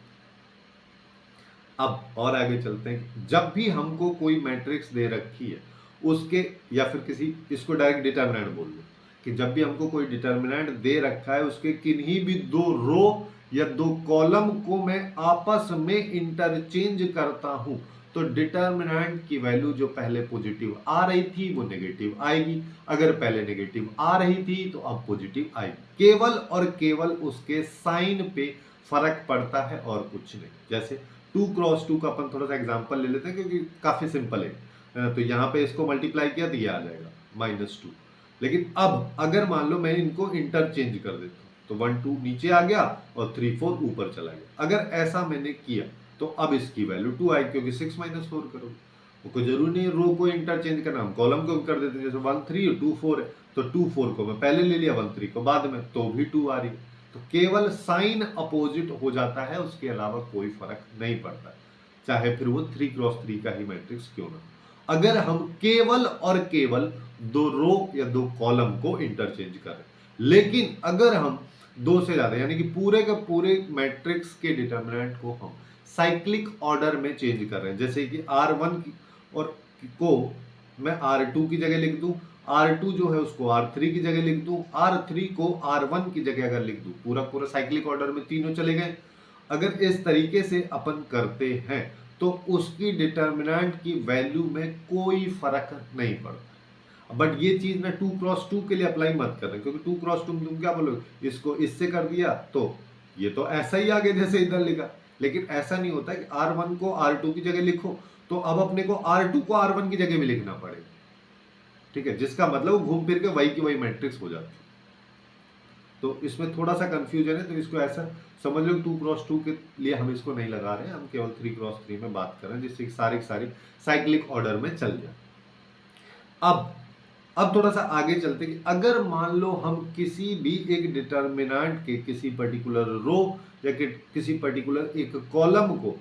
अब और आगे चलते हैं, जब भी हमको कोई मैट्रिक्स दे रखी है उसके, या फिर किसी, इसको डायरेक्ट डिटरमिनेंट बोल लो, कि जब भी हमको कोई डिटरमिनेंट दे रखा है उसके किन्हीं भी दो रो या दो कॉलम को मैं आपस में इंटरचेंज करता हूं, तो डिटरमिनेंट की वैल्यू जो पहले पॉजिटिव आ रही थी वो नेगेटिव आएगी, अगर पहले नेगेटिव आ रही थी तो अब पॉजिटिव आएगी। केवल और केवल उसके साइन पे फर्क पड़ता है और कुछ नहीं। जैसे 2 क्रॉस 2 का अपन थोड़ा सा एग्जांपल ले लेते हैं क्योंकि काफी सिंपल है। तो यहाँ पे इसको मल्टीप्लाई किया तो ये आ जाएगा -2। लेकिन अब अगर मान लो मैं इनको इंटरचेंज कर देता हूँ, तो 1 2 नीचे आ गया और 3 4 ऊपर चला गया। अगर ऐसा मैंने किया तो अब इसकी वैल्यू 2 आएगी, क्योंकि 6 - 4 करोगे, वो कोई जरूरी नहीं रो को इंटरचेंज करना, हम कॉलम को भी कर देते हैं। जैसे 1 3 2 4 है, तो 2 4 को मैं पहले ले लिया, 1 3 को बाद में, तो भी 2 आ रही है। तो केवल साइन अपोजिट हो जाता है, उसके अलावा कोई फर्क नहीं पड़ता, चाहे फिर वो 3 क्रॉस 3 का ही मैट्रिक्स क्यों ना। अगर हम केवल और केवल दो रो या दो कॉलम को इंटरचेंज करें, लेकिन अगर हम दो से ज्यादा, यानी कि पूरे का पूरे मैट्रिक्स के डिटरमिनेंट को हम साइक्लिक ऑर्डर में चेंज कर रहे हैं, जैसे कि R1 और को मैं R2 की जगह लिख दूं R2 जो है उसको R3 की जगह लिख दूं, R3 को R1 की जगह अगर लिख दूं, पूरा पूरा साइक्लिक ऑर्डर में तीनों चले गए। अगर इस तरीके से अपन करते हैं तो उसकी डिटर्मिनेंट की वैल्यू में कोई फर्क नहीं पड़ता। बट ये चीज ना 2x2 के लिए अप्लाई मत करना, क्योंकि 2x2 में तुम क्या बोलोगे, इसको इससे कर दिया तो ये तो ऐसा ही आगे जैसे इधर लिखा। लेकिन ऐसा नहीं होता कि R1 को R2 की जगह लिखो तो अब अपने को R2 को R1 की जगह भी लिखना पड़ेगा। ठीक है, जिसका मतलब वो घूम फिर के वही की वही मैट्रिक्स हो जाती है। तो इसमें थोड़ा सा कंफ्यूजन है, तो इसको ऐसा समझ लो 2x2 के लिए हम इसको नहीं लगा रहे हैं, हम केवल 3x3 में बात कर रहे हैं, जिससे सारी सारी साइक्लिक ऑर्डर में चल जाए। अब थोड़ा सा आगे चलते कि अगर मान लो हम किसी भी एक डिटर्मिनेंट के किसी पर्टिकुलर रो या किसी पर्टिकुलर एक कॉलम को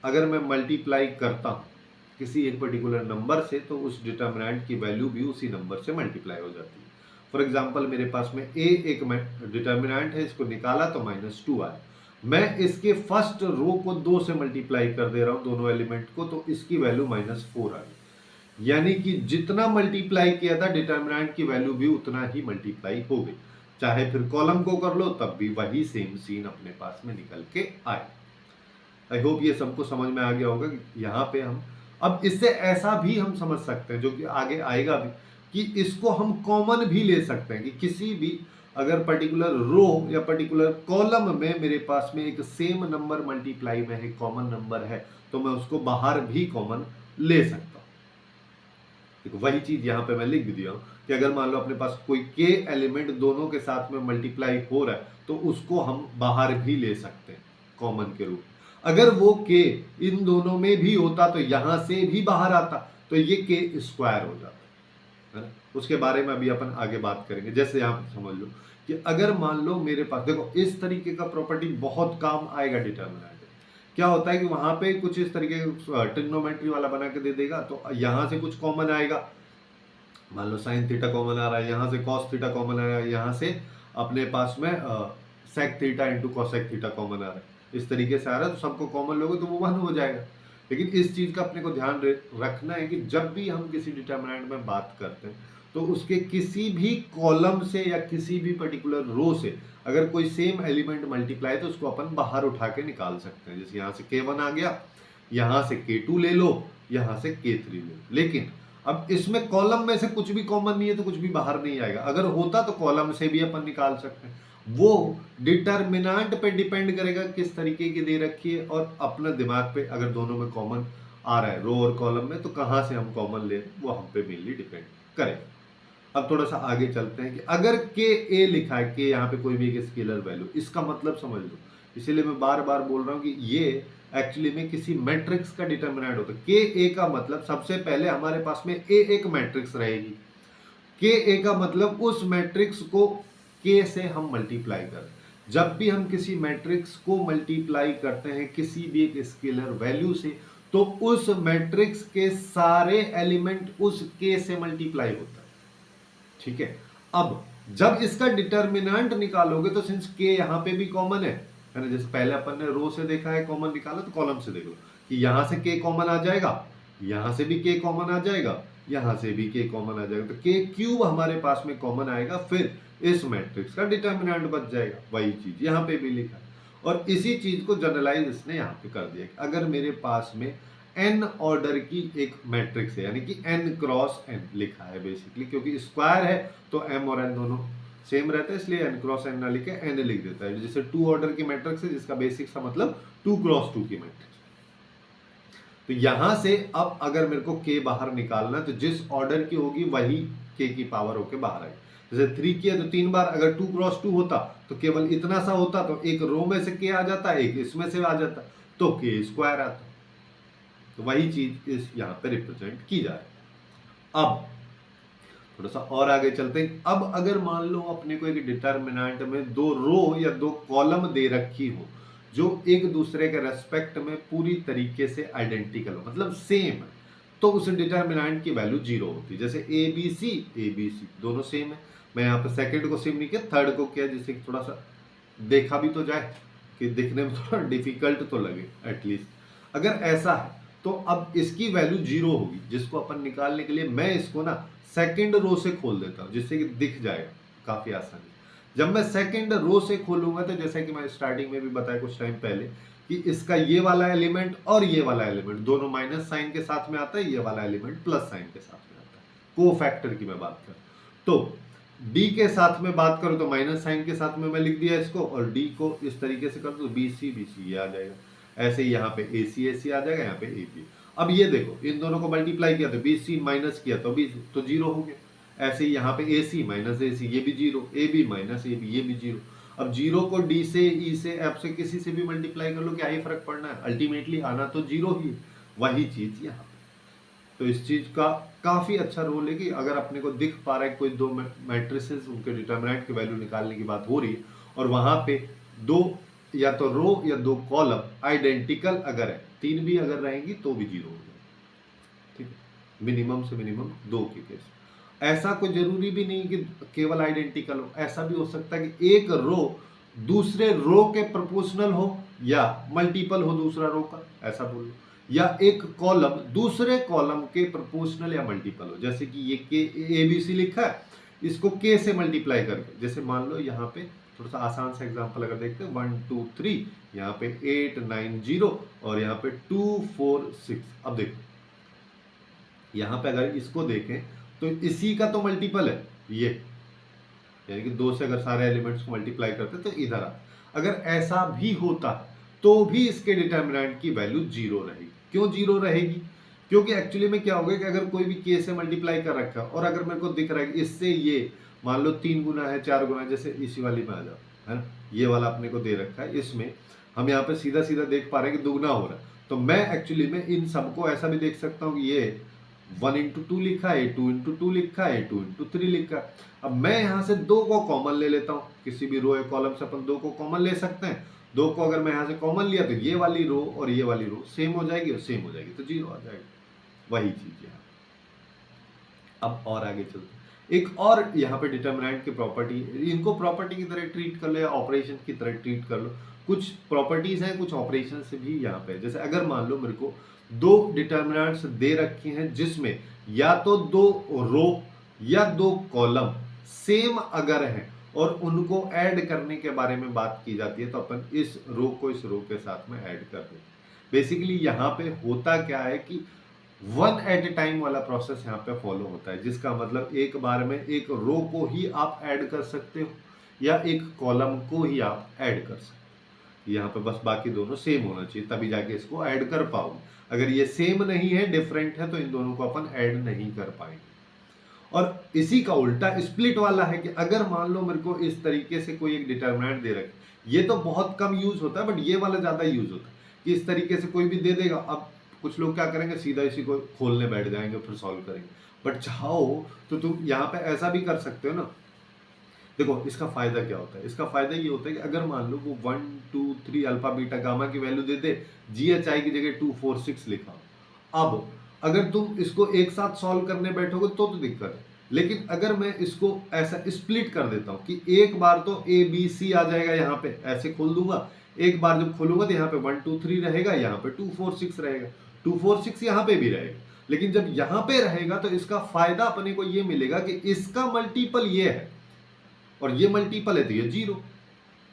अगर मैं मल्टीप्लाई करता हूं किसी एक पर्टिकुलर नंबर से, तो उस डिटर्मिनेंट की वैल्यू भी उसी नंबर से मल्टीप्लाई हो जाती है। फॉर एग्जाम्पल मेरे पास में ए एक डिटर्मिनेंट है, इसको निकाला तो -2 आया। मैं इसके फर्स्ट रो को 2 से मल्टीप्लाई कर दे रहा हूं दोनों एलिमेंट को, तो इसकी वैल्यू -4 आ गई। यानी कि जितना मल्टीप्लाई किया था डिटर्मिनेंट की वैल्यू भी उतना ही मल्टीप्लाई हो गई। चाहे फिर कॉलम को कर लो तब भी वही सेम सीन अपने पास में निकल के आए। आई होप ये सबको समझ में आ गया होगा कि यहाँ पे हम अब इससे ऐसा भी हम समझ सकते हैं, जो कि आगे आएगा भी, कि इसको हम कॉमन भी ले सकते हैं कि किसी भी अगर पर्टिकुलर रो या पर्टिकुलर कॉलम में मेरे पास में एक सेम नंबर मल्टीप्लाई में है, कॉमन नंबर है, तो मैं उसको बाहर भी कॉमन ले सकता हूं। वही चीज यहाँ पे मैं लिख भी दिया हूं कि अगर मान लो अपने पास कोई के एलिमेंट दोनों के साथ में मल्टीप्लाई हो रहा है, तो उसको हम बाहर भी ले सकते हैं कॉमन के रूप में। अगर वो के इन दोनों में भी होता तो यहां से भी बाहर आता, तो ये के स्क्वायर हो जाता है ना। उसके बारे में अभी अपन आगे बात करेंगे। जैसे यहां पर समझ लो कि अगर मान लो मेरे पास, देखो इस तरीके का प्रॉपर्टी बहुत काम आएगा डिटर्मिनेंट। क्या होता है कि वहां पे कुछ इस तरीके का ट्रिग्नोमेट्री वाला बना के दे देगा, तो यहां से कुछ कॉमन आएगा, मान लो साइन थीटा कॉमन आ रहा है, यहाँ से कॉस थीटा कॉमन आ रहा है, यहाँ से अपने पास में sec theta into cosec theta common आ रहा है, इस तरीके से आ रहा है, तो सबको कॉमन लोगे तो वो 1 हो जाएगा। लेकिन इस चीज का अपने को ध्यान रखना है कि जब भी हम किसी डिटर्मिनेंट में बात करते हैं, तो उसके किसी भी कॉलम से या किसी भी पर्टिकुलर रो से अगर कोई सेम एलिमेंट मल्टीप्लाई, तो उसको अपन बाहर उठा के निकाल सकते हैं। जैसे यहाँ से k1 आ गया, यहाँ से k2 ले लो, यहाँ से k3 ले लो। लेकिन अब इसमें कॉलम में से कुछ भी कॉमन नहीं है, तो कुछ भी बाहर नहीं आएगा। अगर होता तो कॉलम से भी अपन निकाल सकते हैं। वो डिटर्मिनेंट पे डिपेंड करेगा किस तरीके की दे रखी है, और अपना दिमाग पे अगर दोनों में कॉमन आ रहा है रो और कॉलम में, तो कहां से हम कॉमन ले, वो हम पे मेनली डिपेंड करेगा। अब थोड़ा सा आगे चलते हैं कि अगर के ए लिखा है, के यहाँ पे कोई भी एक स्केलर वैल्यू, इसका मतलब समझ लो। इसीलिए मैं बार बार बोल रहा हूँ कि ये एक्चुअली में किसी मैट्रिक्स का डिटर्मिनेंट होता है। के ए का मतलब सबसे पहले हमारे पास में ए एक मैट्रिक्स रहेगी। के ए का मतलब उस मैट्रिक्स को के से हम मल्टीप्लाई करें। जब भी हम किसी मैट्रिक्स को मल्टीप्लाई करते हैं किसी भी एक स्केलर वैल्यू से, तो उस मैट्रिक्स के सारे एलिमेंट उस के से मल्टीप्लाई होता है। ठीक है, अब जब इसका डिटर्मिनेंट निकालोगे, तो सिंस के यहां पे भी कॉमन है ना, जैसे पहले अपन ने रो से देखा है कॉमन निकाला, तो कॉलम से देख लो कि यहां से के कॉमन आ जाएगा, यहां से भी के कॉमन आ जाएगा, यहां से भी के कॉमन आ जाएगा, तो के क्यूब हमारे पास में कॉमन आएगा, फिर इस मैट्रिक्स का डिटर्मिनेंट बच जाएगा। वही चीज यहां पे भी लिखा है, और इसी चीज को जनरलाइज इसने यहां पे कर दिया। अगर मेरे पास में n ऑर्डर की एक मैट्रिक्स है, यानी कि n क्रॉस n लिखा है बेसिकली, क्योंकि स्क्वायर है तो m और n दोनों सेम रहता है, इसलिए n क्रॉस n ना लिखे n लिख देता है। जैसे 2 ऑर्डर की मैट्रिक्स है, जिसका बेसिक सा मतलब 2 क्रॉस 2 की मैट्रिक्स। तो यहां से अब अगर मेरे को k बाहर निकालना, तो जिस ऑर्डर की होगी वही k की पावर होके बाहर आएगी। जैसे 3 किया तो 3 बार, अगर 2 क्रॉस 2 होता तो केवल इतना सा होता, तो एक रो में से k आ जाता, एक इसमें से आ जाता, तो k स्क्वायर आता। तो वही चीज इस यहां पे रिप्रेजेंट की जा रही है। अब थोड़ा सा और आगे चलते हैं। अब अगर मान लो अपने को एक डिटर्मिनेंट में 2 रो या 2 कॉलम दे रखी हो, जो एक दूसरे के रेस्पेक्ट में पूरी तरीके से आइडेंटिकल हो, मतलब सेम है, तो उस डिटर्मिनेंट की वैल्यू 0 होती है। जैसे ए बी सी दोनों सेम है। मैं यहाँ पे सेकंड को सेम नहीं किया, थर्ड को किया, जिससे थोड़ा सा देखा भी तो जाए, कि दिखने में थोड़ा डिफिकल्ट तो लगे एटलीस्ट। अगर ऐसा है तो अब इसकी वैल्यू 0 होगी, जिसको अपन निकालने के लिए मैं इसको ना सेकंड रो से खोल देता हूं, जिससे कि दिख जाएगा काफी आसानी। जब मैं सेकंड रो से खोलूंगा तो जैसा कि मैं स्टार्टिंग में भी बताया कुछ टाइम पहले कि इसका ये वाला एलिमेंट और ये वाला एलिमेंट दोनों माइनस साइन के साथ में आता है, ये वाला एलिमेंट प्लस साइन के साथ में आता है, को फैक्टर की मैं बात करूं तो डी के साथ में बात करूं तो माइनस साइन के साथ में मैं लिख दिया इसको, और डी को इस तरीके से कर दो बी सी ये आ जाएगा। ऐसे ही यहाँ पे ए सी आ जाएगा, यहाँ पे ए बी। अब ये देखो इन दोनों को मल्टीप्लाई किया तो बी सी माइनस किया तो बी तो 0 हो गया। ऐसे ही यहाँ पे ए सी माइनस ए सी ये भी 0, A B minus A B ये भी 0। अब 0 को डी से ई से एफ से किसी से भी मल्टीप्लाई कर लो, क्या ही फर्क पड़ना है, अल्टीमेटली आना तो 0 ही। वही चीज यहाँ पे, तो इस चीज का काफी अच्छा रोल है कि अगर अपने को दिख पा रहा है कोई दो मैट्रिसेस उनके डिटरमिनेंट की वैल्यू निकालने की बात हो रही है और वहां पे दो या तो रो या दो कॉलम आइडेंटिकल अगर है, 3 भी अगर रहेंगी तो भी 0 हो जाएगा, ठीक है, मिनिमम से मिनिमम 2 के केस। ऐसा कोई जरूरी भी नहीं कि केवल आइडेंटिकल हो, ऐसा भी हो सकता है कि एक रो दूसरे रो के प्रोपोर्शनल हो या मल्टीपल हो दूसरा रो का, ऐसा बोल लो, या एक कॉलम दूसरे कॉलम के प्रोपोर्शनल या मल्टीपल हो। जैसे कि ये के ए बी सी लिखा है, इसको के से मल्टीप्लाई करके, जैसे मान लो यहाँ पे थोड़ा सा आसान सा एग्जांपल अगर देखते हैं 1 2 3, यहाँ पे 8 9 0 और यहाँ पे 2 4 6। अब देखो यहाँ पे अगर इसको देखें तो इसी का तो मल्टीपल है ये, यानी कि 2 से अगर सारे एलिमेंट्स को मल्टीप्लाई करते तो इधर आ। अगर ऐसा भी होता तो भी इसके डिटरमिनेंट की वैल्यू 0 रहेगी। क्यों 0 रहेगी? क्योंकि एक्चुअली में क्या होगा कि अगर कोई भी के से मल्टीप्लाई कर रखा है और अगर मेरे को दिख रहा है कि इससे ये मान लो 3 गुना है 4 गुना है, जैसे इसी वाली में आ जाओ, है ना, ये वाला अपने को दे रखा है, इसमें हम यहाँ पे सीधा सीधा देख पा रहे हैं कि दुगना हो रहा है, तो मैं एक्चुअली में इन सबको ऐसा भी देख सकता हूँ कि ये 1 into 2 लिखा है, 2 into 2 लिखा है, 2 into 3 लिखा है। अब मैं यहाँ से 2 को कॉमन ले लेता हूँ, किसी भी रो या कॉलम से अपन 2 को कॉमन ले सकते हैं। 2 को अगर मैं यहाँ से कॉमन लिया तो ये वाली रो और ये वाली रो सेम हो जाएगी और सेम हो जाएगी, तो 0 आ जाएगा। वही चीज यहाँ। अब और आगे चलते हैं, एक और यहाँ पे डिटरमिनेंट की प्रॉपर्टी, इनको प्रॉपर्टी की तरह ट्रीट कर लो या ऑपरेशन की तरह ट्रीट कर लो। कुछ प्रॉपर्टीज हैं, कुछ ऑपरेशन से भी यहाँ पे, जैसे अगर मान लो मेरे को 2 डिटरमिनेंट्स दे रखे हैं जिसमें या तो 2 रो या 2 कॉलम सेम अगर हैं और उनको ऐड करने के बारे में बात की जाती है, तो अपन इस रो को इस रो के साथ में ऐड कर देते हैं। बेसिकली यहाँ पे होता क्या है कि 1 एट ए टाइम वाला प्रोसेस यहाँ पे फॉलो होता है, जिसका मतलब एक बार में एक रो को ही आप ऐड कर सकते हो या एक कॉलम को ही आप ऐड कर सकते हो। यहाँ पे बस बाकी दोनों सेम होना चाहिए, तभी जाके इसको ऐड कर पाओगे। अगर ये सेम नहीं है, डिफरेंट है, तो इन दोनों को अपन ऐड नहीं कर पाएंगे। और इसी का उल्टा स्प्लिट वाला है कि अगर मान लो मेरे को इस तरीके से कोई एक डिटरमिनेंट दे रखे, ये तो बहुत कम यूज होता है बट ये वाला ज्यादा यूज होता है कि इस तरीके से कोई भी दे देगा। अब कुछ लोग क्या करेंगे, सीधा इसी को खोलने बैठ जाएंगे फिर सॉल्व करेंगे, बट चाहो तो तुम यहाँ पे ऐसा भी कर सकते हो ना। देखो इसका फायदा क्या होता है, इसका फायदा ये होता है कि अगर मान लो वो 1 2 3 अल्फा बीटा गामा की वैल्यू दे दे, GHI की जगह 2 4 6 लिखा हो। अब अगर तुम इसको एक साथ सॉल्व करने बैठोगे तो दिक्कत है, लेकिन अगर मैं इसको ऐसा स्प्लिट कर देता हूँ कि एक बार तो ABC आ जाएगा, यहाँ पे ऐसे खोल दूंगा, एक बार जब खोलूंगा तो यहाँ पे 1 2 3 रहेगा, यहाँ पे 2 4 6 रहेगा, 2 4 6 यहाँ पे भी रहेगा। लेकिन जब यहाँ पे रहेगा तो इसका फायदा अपने को ये मिलेगा कि इसका मल्टीपल ये है और ये मल्टीपल है तो ये 0,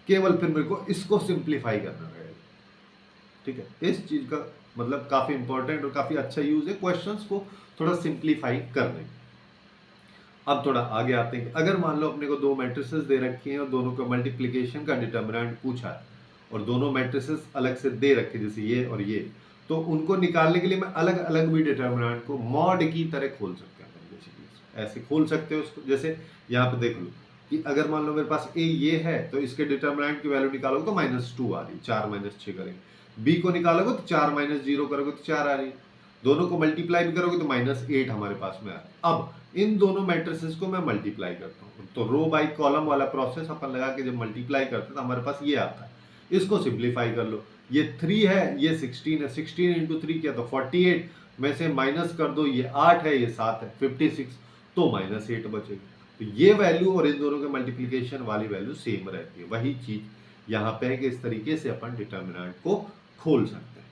केवल फिर मेरे को इसको सिंप्लीफाई करना रहेगा। ठीक है, इस चीज का मतलब काफी इंपॉर्टेंट और काफी अच्छा यूज है क्वेश्चंस को थोड़ा सिंप्लीफाई करने। अब थोड़ा आगे आते हैं, अगर मान लो अपने को 2 मैट्रिसेस दे रखी हैं और दोनों का मल्टीप्लिकेशन का डिटरमिनेंट पूछा है और दोनों मैट्रिसेस अलग से दे रखे जैसे ये और ये, तो उनको निकालने के लिए मैं अलग अलग भी डिटरमिनेंट को मॉड की तरह खोल सकते हैं। ऐसे खोल सकते हो उसको, जैसे यहाँ पे देख लो कि अगर मान लो मेरे पास ए ये है तो इसके डिटरमिनेंट की वैल्यू निकालोगे तो -2 आ रही, 4 - 6 करेंगे। बी को निकालोगे तो 4 - 0 करोगे तो 4 आ रही, दोनों को मल्टीप्लाई भी करोगे तो -8 हमारे पास में आ रहा है। अब इन दोनों मैट्रिसेस को मैं मल्टीप्लाई करता हूँ, तो रो बाई कॉलम वाला प्रोसेस अपन लगा के जब मल्टीप्लाई करते हैं तो हमारे पास ये आता है। इसको सिंप्लीफाई कर लो, ये 3 है, ये 16 है, 16 इंटू 3 किया तो 48 में से माइनस कर दो, ये 8 है, ये 7 है, 56, तो -8 बचेगा। तो ये वैल्यू और इन दोनों के मल्टीप्लिकेशन वाली वैल्यू सेम रहती है। वही चीज यहाँ पे है कि इस तरीके से अपन डिटरमिनेंट को खोल सकते हैं।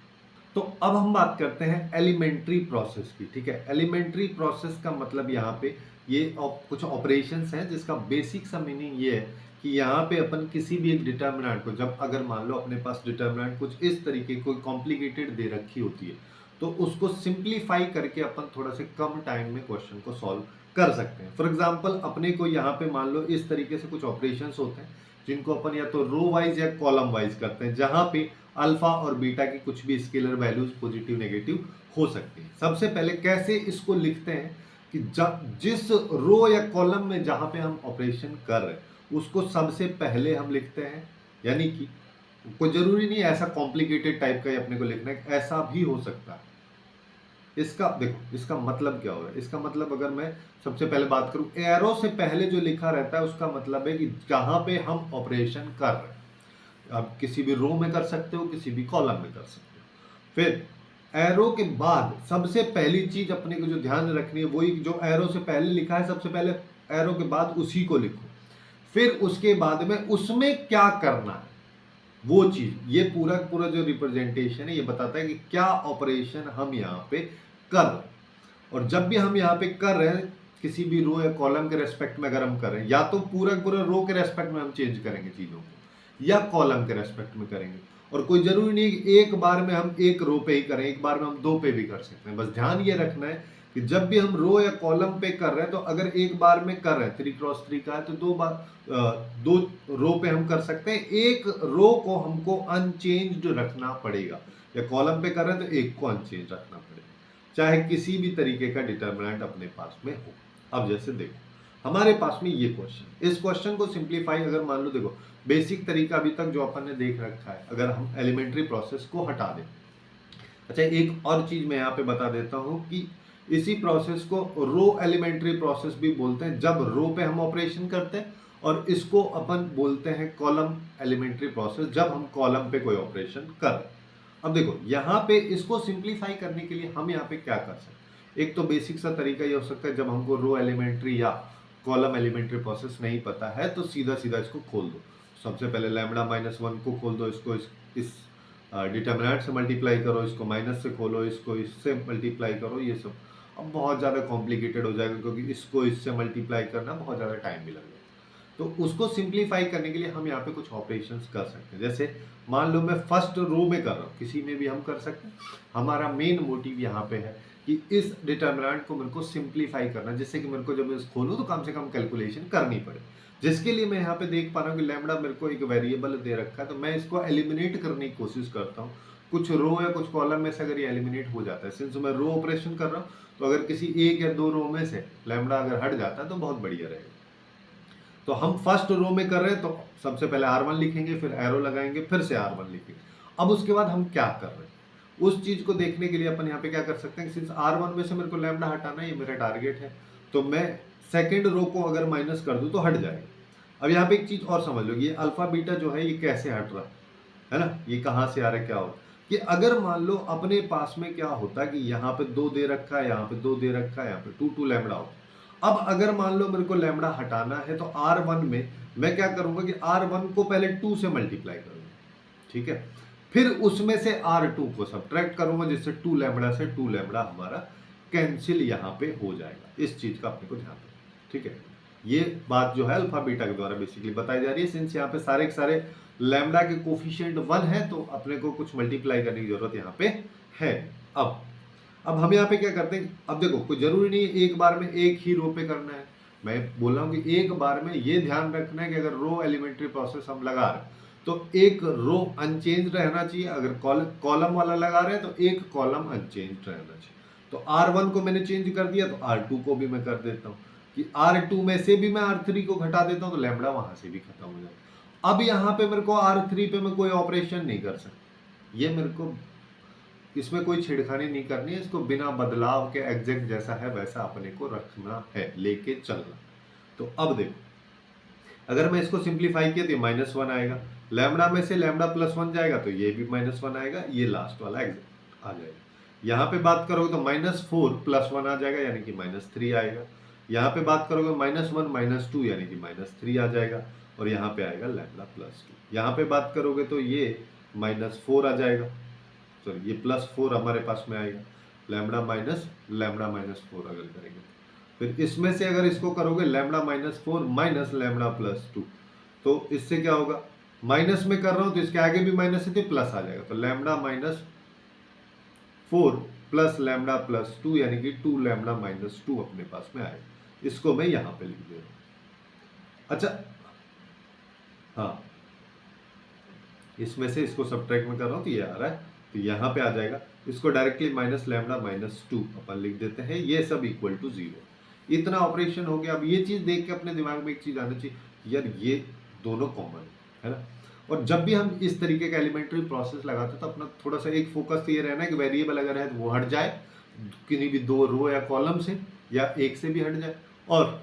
तो अब हम बात करते हैं एलिमेंट्री प्रोसेस की। ठीक है, एलिमेंट्री प्रोसेस का मतलब यहाँ पे ये कुछ ऑपरेशंस हैं जिसका बेसिक सा मीनिंग ये है कि यहाँ पे अपन किसी भी एक डिटर्मिनेंट को, जब अगर मान लो अपने पास डिटर्मिनेंट कुछ इस तरीके कोई कॉम्प्लिकेटेड दे रखी होती है, तो उसको सिंप्लीफाई करके अपन थोड़ा से कम टाइम में क्वेश्चन को सॉल्व कर सकते हैं। फॉर एग्जाम्पल अपने को यहाँ पे मान लो इस तरीके से कुछ ऑपरेशंस होते हैं जिनको अपन या तो रो वाइज या कॉलम वाइज करते हैं, जहां पे अल्फा और बीटा की कुछ भी स्केलर वैल्यूज पॉजिटिव नेगेटिव हो सकती है। सबसे पहले कैसे इसको लिखते हैं कि जिस रो या कॉलम में जहां पे हम ऑपरेशन कर रहे हैं उसको सबसे पहले हम लिखते हैं, यानी कि कोई जरूरी नहीं ऐसा कॉम्प्लिकेटेड टाइप का ही अपने को लिखना है, ऐसा भी हो सकता है। इसका देखो इसका मतलब क्या हो रहा है, इसका मतलब अगर मैं सबसे पहले बात करूं, एरो से पहले जो लिखा रहता है उसका मतलब है कि जहां पे हम ऑपरेशन कर रहे हैं, आप किसी भी रो में कर सकते हो, किसी भी कॉलम में कर सकते हो। फिर एरो के बाद सबसे पहली चीज अपने को जो ध्यान रखनी है वही जो एरो से पहले लिखा है, सबसे पहले एरो के बाद उसी को लिखो। फिर उसके बाद में उसमें क्या करना है वो चीज, ये पूरा पूरा जो रिप्रेजेंटेशन है ये बताता है कि क्या ऑपरेशन हम यहाँ पे कर रहे हैं। और जब भी हम यहाँ पे कर रहे हैं किसी भी रो या कॉलम के रेस्पेक्ट में अगर हम कर रहे हैं, या तो पूरा पूरा रो के रेस्पेक्ट में हम चेंज करेंगे चीजों को, या कॉलम के रेस्पेक्ट में करेंगे। और कोई जरूरी नहीं कि एक बार में हम एक रो पे ही करें, एक बार में हम दो पे भी कर सकते हैं। बस ध्यान ये रखना है कि जब भी हम रो या कॉलम पे कर रहे हैं तो अगर एक बार में कर रहे हैं 3x3 का है तो दो रो पे हम कर सकते हैं, एक रो को हमको अनचेंज्ड रखना पड़ेगा, या कॉलम पे कर रहे हैं तो एक को अनचेंज रखना पड़ेगा, चाहे किसी भी तरीके का डिटर्मिनेंट अपने पास में हो। अब जैसे देखो हमारे पास में ये क्वेश्चन, इस क्वेश्चन को सिंप्लीफाई अगर मान लो, देखो बेसिक तरीका अभी तक जो अपन ने देख रखा है, अगर हम एलिमेंट्री प्रोसेस को हटा दें। अच्छा एक और चीज मैं यहाँ पे बता देता हूँ कि इसी प्रोसेस को रो एलिमेंट्री प्रोसेस भी बोलते हैं, जब रो पे हम ऑपरेशन करते हैं, और इसको अपन बोलते हैं कॉलम एलिमेंट्री प्रोसेस जब हम कॉलम पे कोई ऑपरेशन कर रहे हैं। अब देखो यहाँ पे इसको सिंप्लीफाई करने के लिए हम यहाँ पे क्या कर सकते हैं, एक तो बेसिक सा तरीका ये हो सकता है, जब हमको रो एलिमेंट्री या कॉलम एलिमेंट्री प्रोसेस नहीं पता है तो सीधा सीधा इसको खोल दो। सबसे पहले लैम्डा -1 को खोल दो, इसको इस डिटर्मिनेंट से मल्टीप्लाई करो, इसको माइनस से खोलो, इसको इससे मल्टीप्लाई करो, ये सब अब बहुत ज़्यादा कॉम्प्लिकेटेड हो जाएगा क्योंकि इसको इससे मल्टीप्लाई करना बहुत ज़्यादा टाइम भी लगेगा। तो उसको सिंप्लीफाई करने के लिए हम यहाँ पे कुछ ऑपरेशंस कर सकते हैं। जैसे मान लो मैं फर्स्ट रो में कर रहा हूँ, किसी में भी हम कर सकते हैं। हमारा मेन मोटिव यहाँ पे है कि इस डिटर्मिनेंट को मेरे को सिंप्लीफाई करना, जिससे कि मेरे को जब इस खोलूँ तो कम से कम कैलकुलेशन करनी पड़े, जिसके लिए मैं यहाँ पे देख पा रहा हूँ कि लैम्डा मेरे को एक वेरिएबल दे रखा है, तो मैं इसको एलिमिनेट करने की कोशिश करता हूँ। कुछ रो या कुछ कॉलम में से अगर ये एलिमिनेट हो जाता है, सिंस मैं रो ऑपरेशन कर रहा हूँ, तो अगर किसी एक या दो रो में से लैम्डा अगर हट जाता है तो बहुत बढ़िया रहेगा। तो हम फर्स्ट रो में कर रहे हैं तो सबसे पहले R1 लिखेंगे, फिर एरो लगाएंगे, फिर से R1 लिखेंगे। अब उसके बाद हम क्या कर रहे हैं उस चीज को देखने के लिए अपन यहाँ पे क्या कर सकते हैं, सिंस R1 में से मेरे को लैम्डा हटाना है, ये मेरा टारगेट है, तो मैं सेकेंड रो को अगर माइनस कर दूं तो हट जाएगा। अब यहाँ पे एक चीज और समझ लो, ये अल्फा बीटा जो है ये कैसे हट रहा है ना, ये कहाँ से आ रहा है, क्या होता है कि अगर मान लो अपने पास में क्या होता है कि यहाँ पे 2 दे रखा है, यहाँ पे 2 दे रखा है, यहाँ पे 2 लैम्डा होता है। अब अगर मान लो मेरे को लैम्डा हटाना है तो R1 में मैं क्या करूंगा कि R1 को पहले 2 से मल्टीप्लाई करूंगा, ठीक है, फिर उसमें से R2 को सब्ट्रैक्ट करूंगा, जिससे 2 लैम्डा से 2 लैम्डा हमारा कैंसिल यहाँ पे हो जाएगा। इस चीज का अपने को ध्यान रखना, ठीक है। ये बात जो है अल्फा बीटा के द्वारा बेसिकली बताई जा रही है, सिंस यहाँ पे सारे के सारे लैम्डा के कोफिशिएंट 1 है तो अपने को कुछ मल्टीप्लाई करने की जरूरत यहाँ पे है। अब हम यहाँ पे क्या करते हैं, अब देखो कोई जरूरी नहीं है एक बार में एक ही रो पे करना है, मैं बोल रहा हूँ कि एक बार में ये ध्यान रखना है कि अगर रो एलिमेंट्री प्रोसेस हम लगा रहे हैं तो एक रो अनचेंज रहना चाहिए, अगर कॉलम वाला लगा रहे हैं तो एक कॉलम अनचेंज रहना चाहिए। तो R1 को मैंने चेंज कर दिया तो R2 को भी मैं कर देता हूँ कि R2 में से भी मैं R3 को घटा देता हूँ तो लैम्डा वहां से भी खत्म हो जाएगा। अब यहाँ पे मेरे को R3 पे मैं कोई ऑपरेशन नहीं कर सकता, ये मेरे को इसमें कोई छेड़खानी नहीं करनी है, इसको बिना बदलाव के एग्जैक्ट जैसा है वैसा अपने को रखना है, लेके चलना। तो अब देखो अगर मैं इसको सिंप्लीफाई किया तो -1 आएगा, लैम्डा में से लैम्डा +1 जाएगा तो ये भी -1 आएगा, ये लास्ट वाला एग्जैक्ट आ जाएगा। यहाँ पे बात करोगे तो -4 +1 आ जाएगा यानी कि -3 आएगा। यहाँ पे बात करोगे -1 -2 यानी कि -3 आ जाएगा, और यहाँ पे आएगा लैम्डा +2। यहाँ पे बात करोगे तो ये -4 आ जाएगा, सॉरी ये +4 हमारे पास में आएगा, λ-4 अगर करेंगे फिर इसमें से अगर इसको करोगे λ-4 माइनस λ+2, तो इससे क्या होगा, माइनस में कर रहा हूं तो इसके आगे भी माइनस है तो प्लस आ जाएगा, तो λ-4 प्लस λ+2 यानी कि 2λ-2 अपने पास में आएगा। इसको मैं यहां पे लिख दे रहा हूं। अच्छा हाँ, इसमें से इसको सब्ट्रैक्ट में कर रहा हूं तो ये आ रहा है, तो यहां पे आ जाएगा, इसको डायरेक्टली -λ-2 अपन लिख देते हैं, ये सब इक्वल टू 0। इतना ऑपरेशन हो गया। अब ये चीज देख के अपने दिमाग में एक चीज आनी चाहिए, यार ये दोनों कॉमन है ना। और जब भी हम इस तरीके का एलिमेंट्री प्रोसेस लगाते हैं तो अपना थोड़ा सा एक फोकस तो ये रहना है कि वेरिएबल अगर है तो वो हट जाए किसी भी दो रो या कॉलम से, या एक से भी हट जाए, और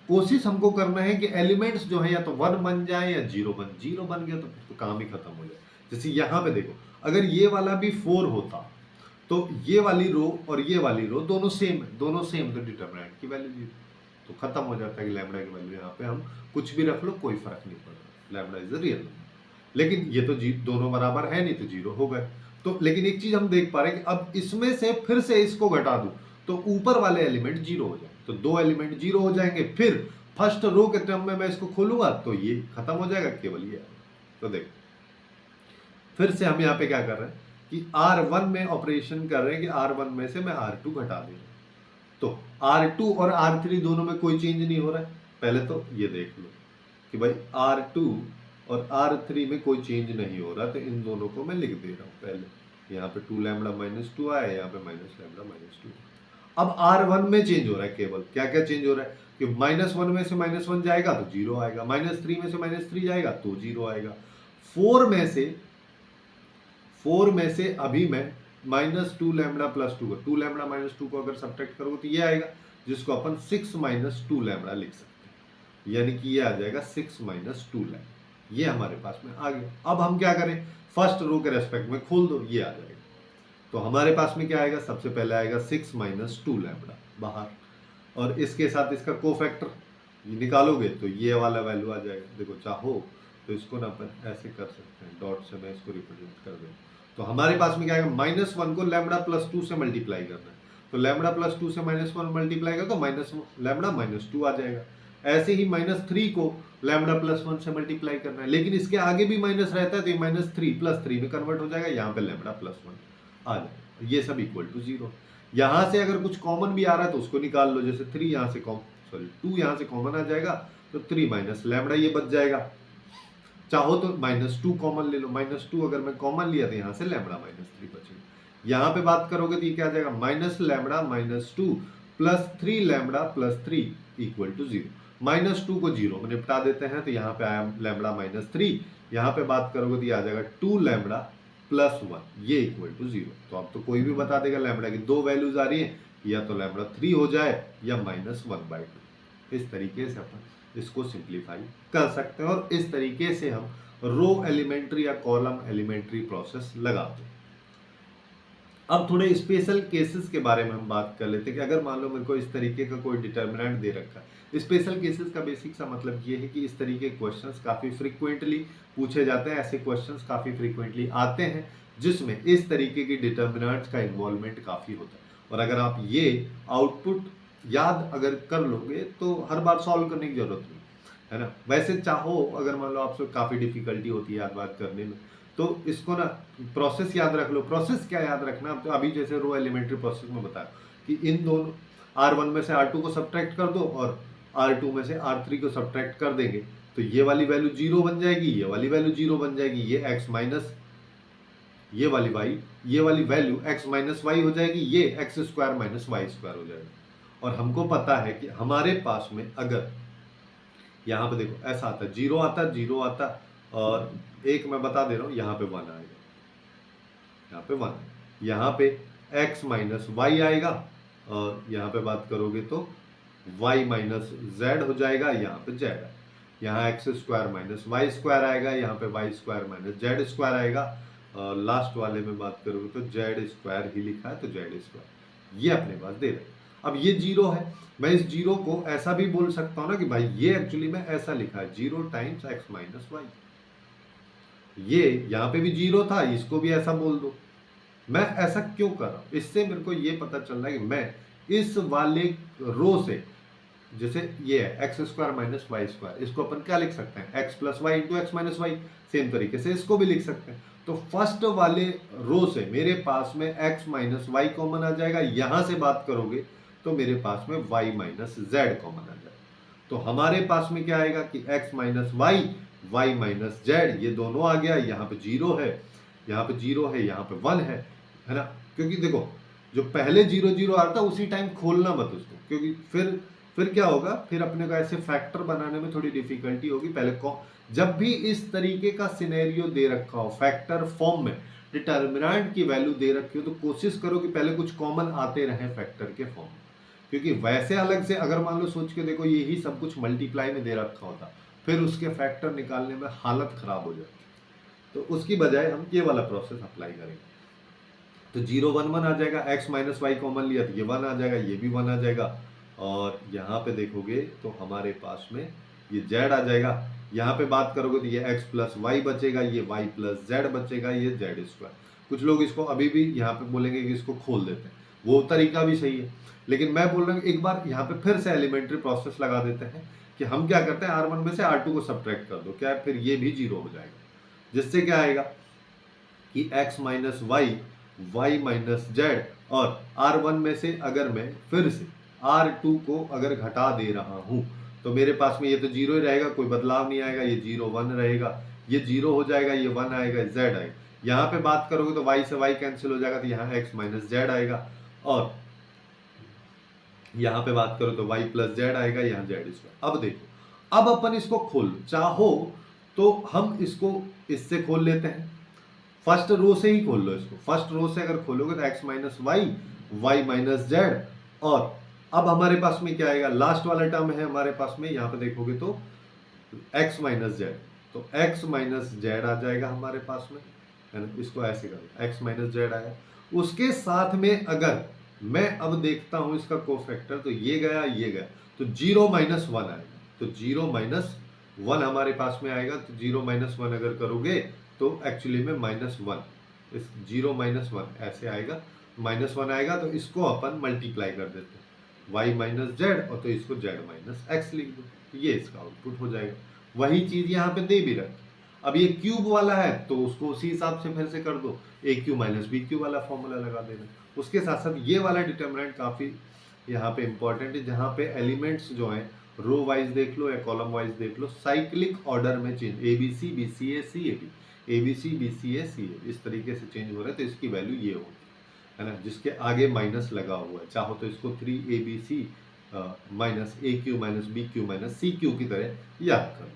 कोशिश हमको करना है कि एलिमेंट्स जो है या तो 1 बन जाए या 0 बन गया तो फिर तो काम ही खत्म हो जाए। जैसे यहाँ पे देखो, अगर ये वाला भी 4 होता तो ये वाली रो और ये वाली रो दोनों सेम है, तो डिटरमिनेंट की वैल्यू 0, तो खत्म हो जाता है कि लैम्डा की वैल्यू यहाँ पे हम कुछ भी रख लो कोई फर्क नहीं पड़ रहा, lambda is the real number. लेकिन ये तो दोनों बराबर है नहीं तो 0 हो गए। तो लेकिन एक चीज हम देख पा रहे हैं कि अब इसमें से फिर से इसको घटा दूं तो ऊपर वाले एलिमेंट 0 हो जाए, तो 2 एलिमेंट 0 हो जाएंगे, फिर फर्स्ट रो के टर्म में मैं इसको खोलूंगा तो ये खत्म हो जाएगा, केवल ये। तो देखो फिर से हम यहाँ पे क्या कर रहे हैं कि R1 में ऑपरेशन कर रहे हैं कि R1 में से मैं R2 घटा दे रहा हूं, तो R2 और R3 दोनों में कोई चेंज नहीं हो रहा है। पहले तो ये देख लो कि भाई R2 और R3 में कोई चेंज नहीं हो रहा, तो इन दोनों को मैं लिख दे रहा हूं। पहले यहाँ पे 2λ-2 आया, यहाँ पे -λ-2। अब R1 में चेंज हो रहा है, केवल क्या क्या चेंज हो रहा है कि -1 में से -1 जाएगा तो 0 आएगा, -3 में से -3 जाएगा तो 0 आएगा, 4 में से अभी मैं -2λ+2 को 2λ-2 को अगर सब्ट्रैक्ट करोगे तो ये आएगा, जिसको अपन 6 - 2λ लिख सकते हैं, यानी कि ये आ जाएगा 6 - 2λ। ये हमारे पास में आ गया। अब हम क्या करें, फर्स्ट रो के रेस्पेक्ट में खोल दो, ये आ जाएगा। तो हमारे पास में क्या आएगा, सबसे पहले आएगा 6 - 2λ बाहर, और इसके साथ इसका कोफैक्टर निकालोगे तो ये वाला वैल्यू आ जाएगा। देखो चाहो तो इसको ना अपन ऐसे कर सकते हैं, डॉट से मैं इसको रिप्रेजेंट कर दूं, तो हमारे पास में क्या आएगा, -1 को λ+2 से मल्टीप्लाई करना है, तो λ+2 से -1 मल्टीप्लाई करो तो -λ-2 आ जाएगा। ऐसे ही -3 को λ+1 से मल्टीप्लाई करना है, लेकिन इसके आगे भी माइनस रहता है तो ये -3 +3 में कन्वर्ट हो जाएगा, यहाँ पे λ+1 आ जाएगा। ये सब इक्वल टू 0। यहाँ से अगर कुछ कॉमन भी आ रहा है तो उसको निकाल लो, जैसे 2 यहाँ से कॉमन आ जाएगा तो 3 - λ ये बच जाएगा। चाहो तो -2 कॉमन ले लो, -2 अगर मैं कॉमन लिया तो यहाँ से λ-3 बचेगा। यहाँ पे बात करोगे तो ये क्या आ जाएगा, -λ-2 प्लस 3λ+3 इक्वल टू 0। -2 को 0 में निपटा देते हैं तो यहाँ पे आया λ-3, यहाँ पे बात करोगे तो ये आ जाएगा 2λ+1, ये इक्वल टू 0। तो अब तो कोई भी बता देगा लैम्बडा की दो वैल्यूज आ रही है, या तो λ3 हो जाए या -1/2। इस तरीके से अपन इसको सिंप्लीफाई कर सकते हैं, और इस तरीके से हम रो एलिमेंट्री या कॉलम एलिमेंट्री प्रोसेस लगाते हैं। अब थोड़े स्पेशल केसेस के बारे में हम बात कर लेते हैं कि अगर मान लो मेरे को इस तरीके का कोई डिटर्मिनेंट दे रखा है। स्पेशल केसेस का बेसिक सा मतलब ये है कि इस तरीके के क्वेश्चंस काफ़ी फ्रीक्वेंटली पूछे जाते हैं, ऐसे क्वेश्चंस काफ़ी फ्रीक्वेंटली आते हैं जिसमें इस तरीके की डिटर्मिनेंट्स का इन्वॉल्वमेंट काफ़ी होता है। और अगर आप ये आउटपुट याद अगर कर लोगे तो हर बार सॉल्व करने की जरूरत नहीं है ना। वैसे चाहो अगर मान लो आपसे काफ़ी डिफिकल्टी होती है याद बात करने में, तो इसको ना प्रोसेस याद रख लो। प्रोसेस क्या याद रखना, तो अभी जैसे रो एलिमेंट्री प्रोसेस में बताया कि इन दोनों R1 में से R2 को सब्ट्रैक्ट कर दो और R2 में से R3 को सब्ट्रैक्ट कर देंगे, तो ये वाली वैल्यू 0 बन जाएगी, ये वाली वैल्यू 0 बन जाएगी, ये x माइनस ये वाली y, ये वाली वैल्यू x माइनस वाई हो जाएगी, ये x² माइनस वाई स्क्वायर हो जाएगा। और हमको पता है कि हमारे पास में अगर यहाँ पे देखो ऐसा आता है, 0 आता, और एक मैं बता दे रहा हूँ, यहाँ पे 1 आएगा, यहाँ पे 1, यहाँ पे x माइनस वाई आएगा, और यहाँ पे बात करोगे तो y माइनस जेड हो जाएगा, यहाँ पे z है, यहाँ x² माइनस वाई स्क्वायर आएगा, यहाँ पे y² माइनस जेड स्क्वायर आएगा, और लास्ट वाले में बात करोगे तो z² ही लिखा है तो z², ये अपने पास दे रहे। अब ये 0 है, मैं इस 0 को ऐसा भी बोल सकता हूँ ना कि भाई ये एक्चुअली में ऐसा लिखा है 0 टाइम्स x माइनस वाई, ये यहाँ पे भी 0 था, इसको भी ऐसा बोल दो, मैं ऐसा क्यों कर रहा हूं? इससे मेरे को ये पता चल रहा है कि मैं इस वाले रो से, जैसे ये है X square minus Y square, इसको अपन क्या लिख सकते हैं, X plus Y into X minus Y. Same तरीके से इसको भी लिख सकते हैं। तो फर्स्ट वाले रो से मेरे पास में एक्स माइनस वाई कॉमन आ जाएगा, यहां से बात करोगे तो मेरे पास में वाई माइनस जेड कॉमन आ जाएगा। तो हमारे पास में क्या आएगा कि x minus Y, Y minus Z, ये दोनों आ गया। यहाँ पे जीरो है, यहाँ पे जीरो है, यहाँ पे वन है ना। क्योंकि देखो जो पहले जीरो जीरो आ रहा था उसी टाइम खोलना मत उसको, क्योंकि फिर क्या होगा, फिर अपने को ऐसे फैक्टर बनाने में थोड़ी डिफिकल्टी होगी। पहले जब भी इस तरीके का सिनेरियो दे रखा हो फैक्टर फॉर्म में, डिटर्मिनेंट की वैल्यू दे रखी हो, तो कोशिश करो कि पहले कुछ कॉमन आते रहे फैक्टर के फॉर्म में। क्योंकि वैसे अलग से अगर मान लो सोच के देखो यही सब कुछ मल्टीप्लाई में दे रखा होता, फिर उसके फैक्टर निकालने में हालत खराब हो जाती। तो उसकी बजाय हम ये वाला प्रोसेस अप्लाई करेंगे। तो 0 1 1 आ जाएगा, एक्स माइनस वाई कॉमन लिया तो ये 1 आ जाएगा, ये भी 1 आ जाएगा। और यहाँ पे देखोगे तो हमारे पास में ये जेड आ जाएगा। यहाँ पे बात करोगे तो ये एक्स प्लस वाई बचेगा, ये वाई प्लस जेड बचेगा, ये जेड स्क्वायर। कुछ लोग इसको अभी भी यहाँ पे बोलेंगे कि इसको खोल देते हैं, वो तरीका भी सही है। लेकिन मैं बोल रहा हूँ एक बार यहाँ पे फिर से एलिमेंट्री प्रोसेस लगा देते हैं कि हम क्या करते हैं, R1 में से R2 को सब्ट्रैक्ट कर दो, क्या है, फिर ये भी 0 हो जाएगा। जिससे क्या आएगा कि x minus Y, Y minus Z, और R1 में से अगर मैं फिर से R2 को अगर घटा दे रहा हूं तो मेरे पास में ये तो 0 ही रहेगा, कोई बदलाव नहीं आएगा। ये 0 1 रहेगा, ये 0 हो जाएगा, ये 1 आएगा, z आएगा। यहाँ पे बात करोगे तो y से y कैंसिल हो जाएगा, तो यहाँ x माइनस जेड आएगा। और यहाँ पे बात करो तो y प्लस जेड आएगा, यहाँ जेड स्क्वायर। अब देखो, अब अपन इसको खोल, चाहो तो हम इसको इससे खोल लेते हैं, फर्स्ट रो से ही खोल लो इसको। फर्स्ट रो से अगर खोलोगे तो x minus Y, Y minus Z, और अब हमारे पास में क्या आएगा, लास्ट वाला टर्म है हमारे पास में, यहाँ पे देखोगे तो x माइनस जेड, तो x माइनस जेड आ जाएगा हमारे पास में, है ना। इसको ऐसे करो, x माइनस जेड आया। उसके साथ में अगर मैं अब देखता हूं इसका कोफैक्टर, तो ये गया, ये गया, तो 0 माइनस 1 आएगा। तो 0 माइनस 1 हमारे पास में आएगा। तो 0 माइनस 1 अगर करोगे तो एक्चुअली में माइनस 1, इस 0 माइनस 1 ऐसे आएगा, माइनस 1 आएगा। तो इसको अपन मल्टीप्लाई कर देते हैं, y माइनस जेड, और तो इसको z माइनस एक्स लिख दो, तो ये इसका आउटपुट हो जाएगा। वही चीज यहाँ पे दे भी रखी। अब ये क्यूब वाला है तो उसको उसी हिसाब से फिर से कर दो, ए क्यू माइनस बी क्यू वाला फॉर्मूला लगा देना। उसके साथ साथ ये वाला डिटर्मिनेंट काफी यहाँ पे इंपॉर्टेंट है, जहाँ पे एलिमेंट्स जो हैं रो वाइज देख लो या कॉलम वाइज देख लो, साइक्लिक ऑर्डर में change, A B C, B C A, C A B, A B C, B C A, C A, इस तरीके से चेंज हो रहा है। तो इसकी वैल्यू ये होगी, है ना, जिसके आगे माइनस लगा हुआ है। चाहो तो इसको 3abc minus A cube minus B cube minus C cube की तरह याद करो।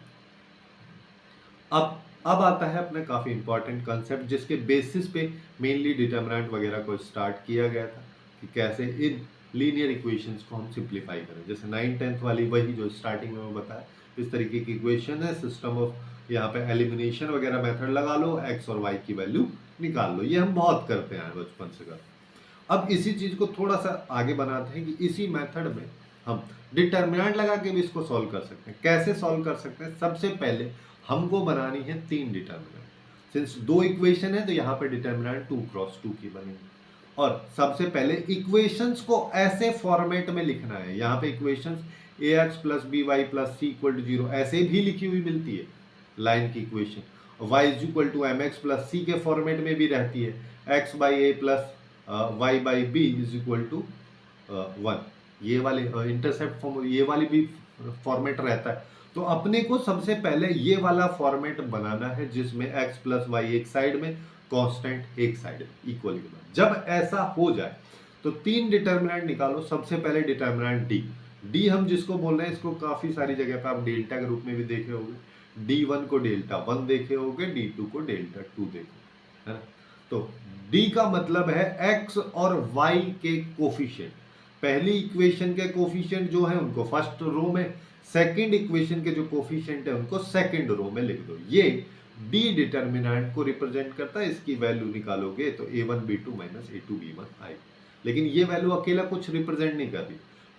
अब आता है अपना काफी इंपॉर्टेंट कंसेप्ट, जिसके बेसिस पे मेनली डिटर्मिनेंट वगैरह को स्टार्ट किया गया था कि कैसे इन लीनियर इक्वेशंस को हम सिंप्लीफाई करें। जैसे 9th 10th वाली वही जो स्टार्टिंग में मैं बताया, इस तरीके की इक्वेशन है, सिस्टम ऑफ यहाँ पे एलिमिनेशन वगैरह मेथड लगा लो, एक्स और वाई की वैल्यू निकाल लो। ये हम बहुत करते हैं बचपन से करते। अब इसी चीज को थोड़ा सा आगे बनाते हैं कि इसी मेथड में हम डिटर्मिनेंट लगा के भी इसको सॉल्व कर सकते हैं। कैसे सॉल्व कर सकते हैं, सबसे पहले हमको बनानी है 3 डिटर्मिनेंट। सिंस 2 इक्वेशन है तो यहाँ पे डिटर्मिनेंट 2 क्रॉस 2 की बनेगी। और सबसे पहले इक्वेशंस को ऐसे फॉर्मेट में लिखना है, यहाँ पे equations ax plus B Y plus C equal to 0 ऐसे भी लिखी हुई मिलती है लाइन की equation, y is equal to M X plus C के फॉर्मेट में भी रहती है, x by A plus Y by B is equal to 1, ये वाले इंटरसेप्ट फॉर्म, ये वाली भी फॉर्मेट रहता है। तो अपने को सबसे पहले ये वाला फॉर्मेट बनाना है जिसमें x प्लस वाई एक साइड में, कांस्टेंट एक साइड इक्वली। जब ऐसा हो जाए तो 3 डिटर्मिनेंट निकालो। सबसे पहले डिटर्मिनेंट डी हम जिसको बोल रहे हैं, इसको काफी सारी जगह पे आप डेल्टा के रूप में भी देखे होंगे। D1 को डेल्टा 1 देखे होंगे, D2 को डेल्टा 2 देखे, है ना। तो D का मतलब है x और y के कोफिशिएंट। पहली इक्वेशन के कोफिशिएंट जो है उनको फर्स्ट रो में, सेकंड इक्वेशन के जो कोफिशिएंट है उनको सेकंड रो में लिख दो। ये D डिटर्मिनेंट को रिप्रेजेंट करता है। इसकी वैल्यू निकालोगे तो a1 b2 minus a2 b1 आएगी, लेकिन ये वैल्यू अकेला कुछ रिप्रेजेंट नहीं कर रही।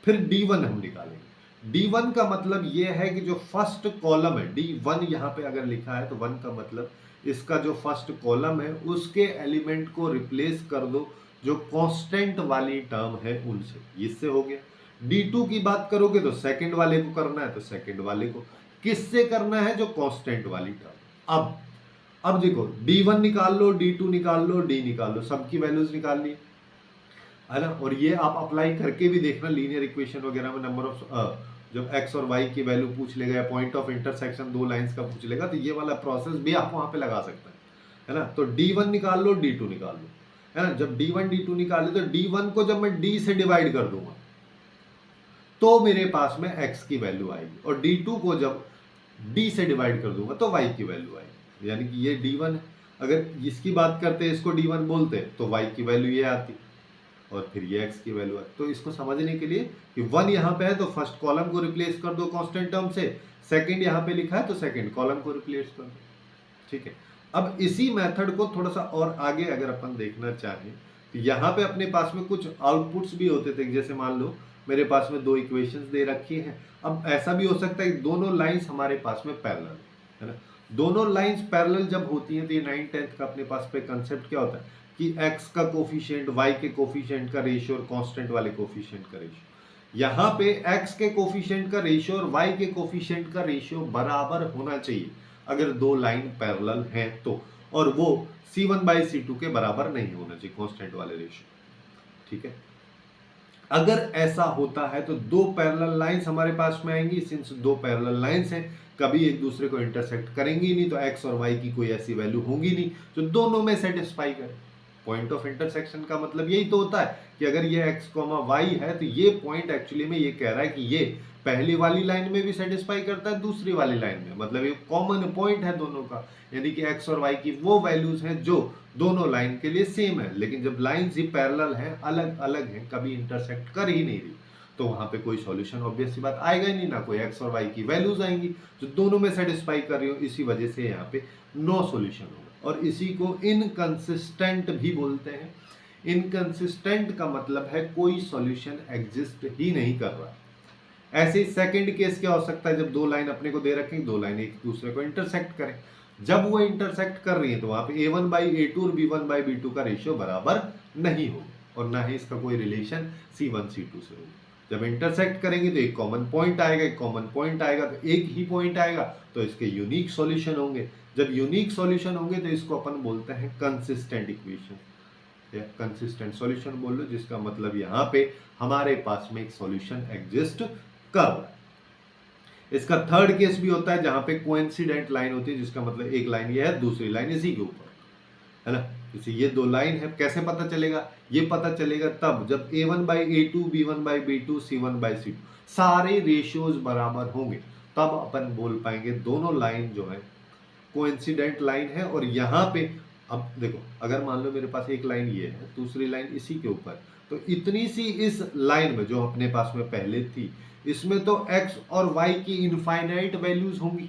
फिर D1 हम निकालेंगे। D1 का मतलब ये है कि जो फर्स्ट कॉलम है, D1 यहाँ पे अगर लिखा है तो 1 का मतलब इसका जो फर्स्ट कॉलम है उसके एलिमेंट को रिप्लेस कर दो जो कांस्टेंट वाली टर्म है उनसे, इससे हो गया। D2 की बात करोगे तो सेकंड वाले को करना है, तो सेकंड वाले को किससे करना है, जो कांस्टेंट वाली टर्म। अब देखो D1 निकाल लो, D2 निकाल लो, D निकाल लो, सबकी वैल्यूज निकाल ली है ना। और ये आप अप्लाई करके भी देखना लीनियर इक्वेशन वगैरह में, नंबर ऑफ जब x और y की वैल्यू पूछ लेगा या पॉइंट ऑफ इंटरसेक्शन दो लाइंस का पूछ लेगा, तो ये वाला प्रोसेस भी आप वहां पे लगा सकते हैं, है ना। तो D1 निकाल लो, D2 निकाल लो, है ना। जब D1 D2 निकाले तो D1 को जब मैं D से डिवाइड कर दूंगा तो मेरे पास में x की वैल्यू आएगी, और D2 को जब D से डिवाइड कर दूंगा तो y की वैल्यू आएगी। यानी कि ये D1 है, अगर इसकी बात करते इसको D1 बोलते तो y की वैल्यू ये आती, और फिर ये x की वैल्यू है। तो इसको समझने के लिए कि 1 यहाँ पे है तो फर्स्ट कॉलम को रिप्लेस कर दो कांस्टेंट टर्म से, सेकंड यहाँ पे लिखा है तो सेकंड कॉलम को रिप्लेस कर दो, ठीक है। अब इसी मेथड को थोड़ा सा और आगे अगर अपन देखना चाहें तो यहाँ पे अपने पास में कुछ आउटपुट्स भी होते थे, जैसे मान लो मेरे पास में दो इक्वेशंस दे रखी हैं। अब ऐसा भी हो सकता है कि दोनों लाइंस हमारे पास में पैरेलल है ना। दोनों लाइंस पैरेलल जब होती हैं तो ये 9/10 का अपने पास पे कंसेप्ट क्या होता है कि x का कोफिशिएंट y के कोफिशिएंट का रेशियो और कांस्टेंट वाले कोफिशिएंट का रेशियो। यहाँ पे x के कोफिशिएंट का रेशियो और y के कोफिशिएंट का रेशियो बराबर होना चाहिए अगर दो लाइन पैरेलल हैं तो, और वो C1/C2 के बराबर नहीं होना चाहिए कांस्टेंट वाले रेशियो, ठीक है। अगर ऐसा होता है तो दो पैरेलल लाइंस हमारे पास में आएंगी। सिंस दो पैरेलल लाइंस हैं कभी एक दूसरे को इंटरसेक्ट करेंगी नहीं, तो x और y की कोई ऐसी वैल्यू होगी नहीं जो दोनों में सेटिस्फाई करे। पॉइंट ऑफ इंटरसेक्शन का मतलब यही तो होता है कि अगर ये x, y है तो ये पॉइंट एक्चुअली में ये कह रहा है कि ये पहली वाली लाइन में भी सेटिस्फाई करता है, दूसरी वाली लाइन में, मतलब ये कॉमन पॉइंट है दोनों का। यानी कि x और y की वो वैल्यूज हैं जो दोनों लाइन के लिए सेम है, लेकिन जब लाइंस ही पैरेलल हैं, अलग अलग हैं, कभी इंटरसेक्ट कर ही नहीं रही, तो वहां पे कोई सॉल्यूशन ऑब्वियस सी बात आएगा ही नहीं, ना कोई x और y की वैल्यूज आएंगी जो दोनों में सेटिस्फाई कर रही हो। इसी वजह से यहाँ पे नो सॉल्यूशन होगा, और इसी को इनकंसिस्टेंट भी बोलते हैं। इनकंसिस्टेंट का मतलब है कोई सॉल्यूशन एग्जिस्ट ही नहीं कर रहा। ऐसे सेकंड केस क्या हो सकता है, जब दो लाइन अपने को दे रखें, दो लाइन एक दूसरे को इंटरसेक्ट करें, जब वो इंटरसेक्ट कर रही है तो वहां पे A1/A2 और B1/B2 का रेशियो बराबर नहीं होगा, और ना ही इसका कोई रिलेशन C1/C2 से होगा। जब इंटरसेक्ट करेंगे तो एक कॉमन पॉइंट आएगा, एक कॉमन पॉइंट आएगा तो एक ही पॉइंट आएगा, तो इसके यूनिक सॉल्यूशन होंगे। जब यूनिक सॉल्यूशन होंगे तो इसको अपन बोलते हैं कंसिस्टेंट इक्वेशन या कंसिस्टेंट सॉल्यूशन बोल लो, जिसका मतलब यहाँ पे हमारे पास में एक सॉल्यूशन एग्जिस्ट कर रहा है। इसका थर्ड केस भी होता है जहां पे कोइंसिडेंट लाइन होती है, जिसका मतलब एक लाइन ये है, दूसरी लाइन इसी के ऊपर है ना। जैसे ये दो लाइन है, कैसे पता चलेगा, ये पता चलेगा तब जब A1/A2 B1/B2 C1/C2 सारे रेशियोज बराबर होंगे, तब अपन बोल पाएंगे दोनों लाइन जो है कोइंसिडेंट लाइन है। और यहाँ पे अब देखो, अगर मान लो मेरे पास एक लाइन ये है, दूसरी लाइन इसी के ऊपर, तो इतनी सी इस लाइन में जो अपने पास में पहले थी, इसमें तो x और y की इनफाइनाइट वैल्यूज होंगी,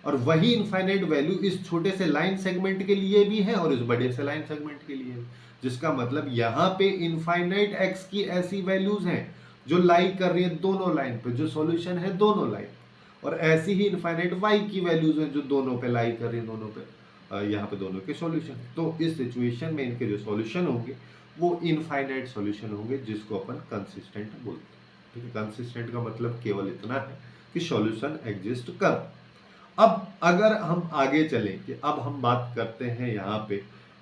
और वही इनफाइनाइट वैल्यू इस छोटे से लाइन सेगमेंट के लिए भी है और इस बड़े से लाइन सेगमेंट के लिए है, जिसका मतलब यहाँ पे इनफाइनाइट x की ऐसी वैल्यूज हैं जो लाई कर रही है दोनों लाइन पे, जो सॉल्यूशन है दोनों लाइन, और ऐसी ही इनफाइनाइट y की वैल्यूज हैं जो दोनों पे लाई कर रही है, दोनों पे यहाँ पे दोनों के सॉल्यूशन। तो इस सिचुएशन में इनके जो सॉल्यूशन होंगे वो इनफाइनाइट सॉल्यूशन होंगे, जिसको अपन कंसिस्टेंट बोलते हैं, ठीक है। कंसिस्टेंट का मतलब केवल इतना है कि सॉल्यूशन एग्जिस्ट कर। अब अगर हम आगे चलें कि अब हम बात करते हैं यहाँ पे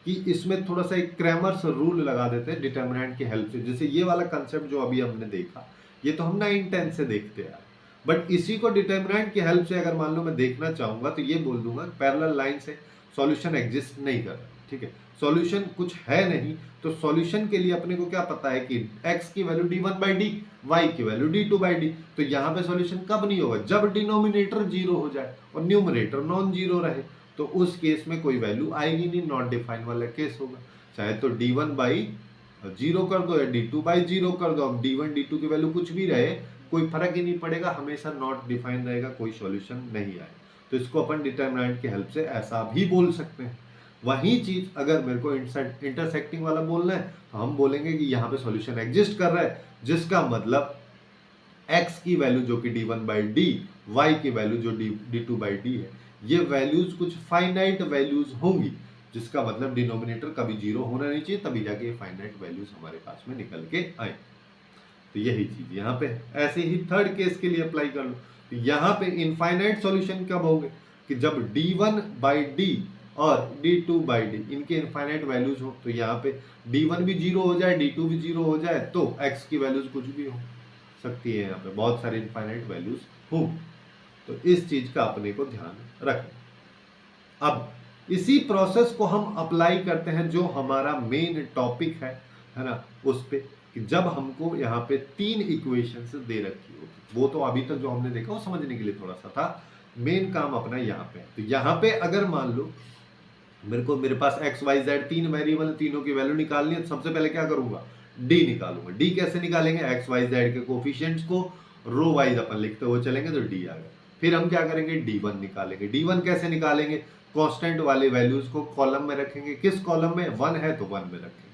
कि इसमें थोड़ा सा एक क्रैमर्स रूल लगा देते हैं डिटर्मिनेंट की हेल्प से। जैसे ये वाला कंसेप्ट जो अभी हमने देखा, ये तो हम 9-10 से देखते हैं, बट इसी को डिटर्मिनेंट की हेल्प से अगर मान लो मैं देखना चाहूंगा तो ये बोल दूंगा पैरेलल लाइन से सॉल्यूशन एग्जिस्ट नहीं कर रहा, ठीक है। सॉल्यूशन कुछ है नहीं, तो सॉल्यूशन के लिए अपने को क्या पता है कि x की वैल्यू d1/d, y की वैल्यू d2/d। तो यहाँ पे सॉल्यूशन कब नहीं होगा, जब डिनोमिनेटर जीरो हो जाए और न्यूमरेटर नॉन जीरो रहे, तो उस केस में कोई वैल्यू आएगी नहीं, नॉट डिफाइन वाला केस होगा। चाहे तो d1/0 कर दो या d2/0 कर दो, अब d1 d2 की वैल्यू कुछ भी रहे कोई फर्क ही नहीं पड़ेगा, हमेशा नॉट डिफाइन रहेगा, कोई सॉल्यूशन नहीं आएगा। तो इसको अपन डिटर्मिनेंट की हेल्प से ऐसा भी बोल सकते हैं। वही चीज अगर मेरे को इंटरसेक्टिंग वाला बोलना है तो हम बोलेंगे कि यहाँ पे सॉल्यूशन एग्जिस्ट कर रहा है, जिसका मतलब x की वैल्यू जो कि d1/d, y की वैल्यू जो d2/d है, ये वैल्यूज कुछ फाइनाइट वैल्यूज होंगी, जिसका मतलब डिनोमिनेटर कभी जीरो होना नहीं चाहिए, तभी जाके ये फाइनाइट वैल्यूज हमारे पास में निकल के आए। तो यही चीज यहाँ पे ऐसे ही थर्ड केस के लिए अप्लाई कर लो। तो यहाँ पे इनफाइनाइट सॉल्यूशन कब होंगे कि जब d1/d और d2/d इनके इनफाइनाइट वैल्यूज हो। तो यहाँ पे d1 भी जीरो हो जाए, d2 भी जीरो हो जाए, तो x की वैल्यूज कुछ भी हो सकती है। यहाँ पे बहुत सारे इनफाइनाइट वैल्यूज हो। तो इस चीज का अपने को ध्यान रखें। अब इसी प्रोसेस को हम अप्लाई करते हैं जो हमारा मेन टॉपिक है ना, उस पे कि जब हमको यहाँ पे 3 इक्वेशंस दे रखी होगी। वो तो अभी तक जो हमने देखा वो समझने के लिए थोड़ा सा था, मेन काम अपना यहाँ पे। तो यहाँ पे अगर मान लो मेरे पास x y z 3 वेरिएबल, तीनों की वैल्यू निकालनी है, तो सबसे पहले क्या करूंगा, d निकालूंगा। d कैसे निकालेंगे, x y z के कोफिशिएंट्स को रो वाइज अपन लिखते हुए चलेंगे तो d आ गया। फिर हम क्या करेंगे, d1 निकालेंगे। d1 कैसे निकालेंगे, कांस्टेंट वाले वैल्यूज को कॉलम में रखेंगे। किस कॉलम में, 1 है तो 1 में रखेंगे।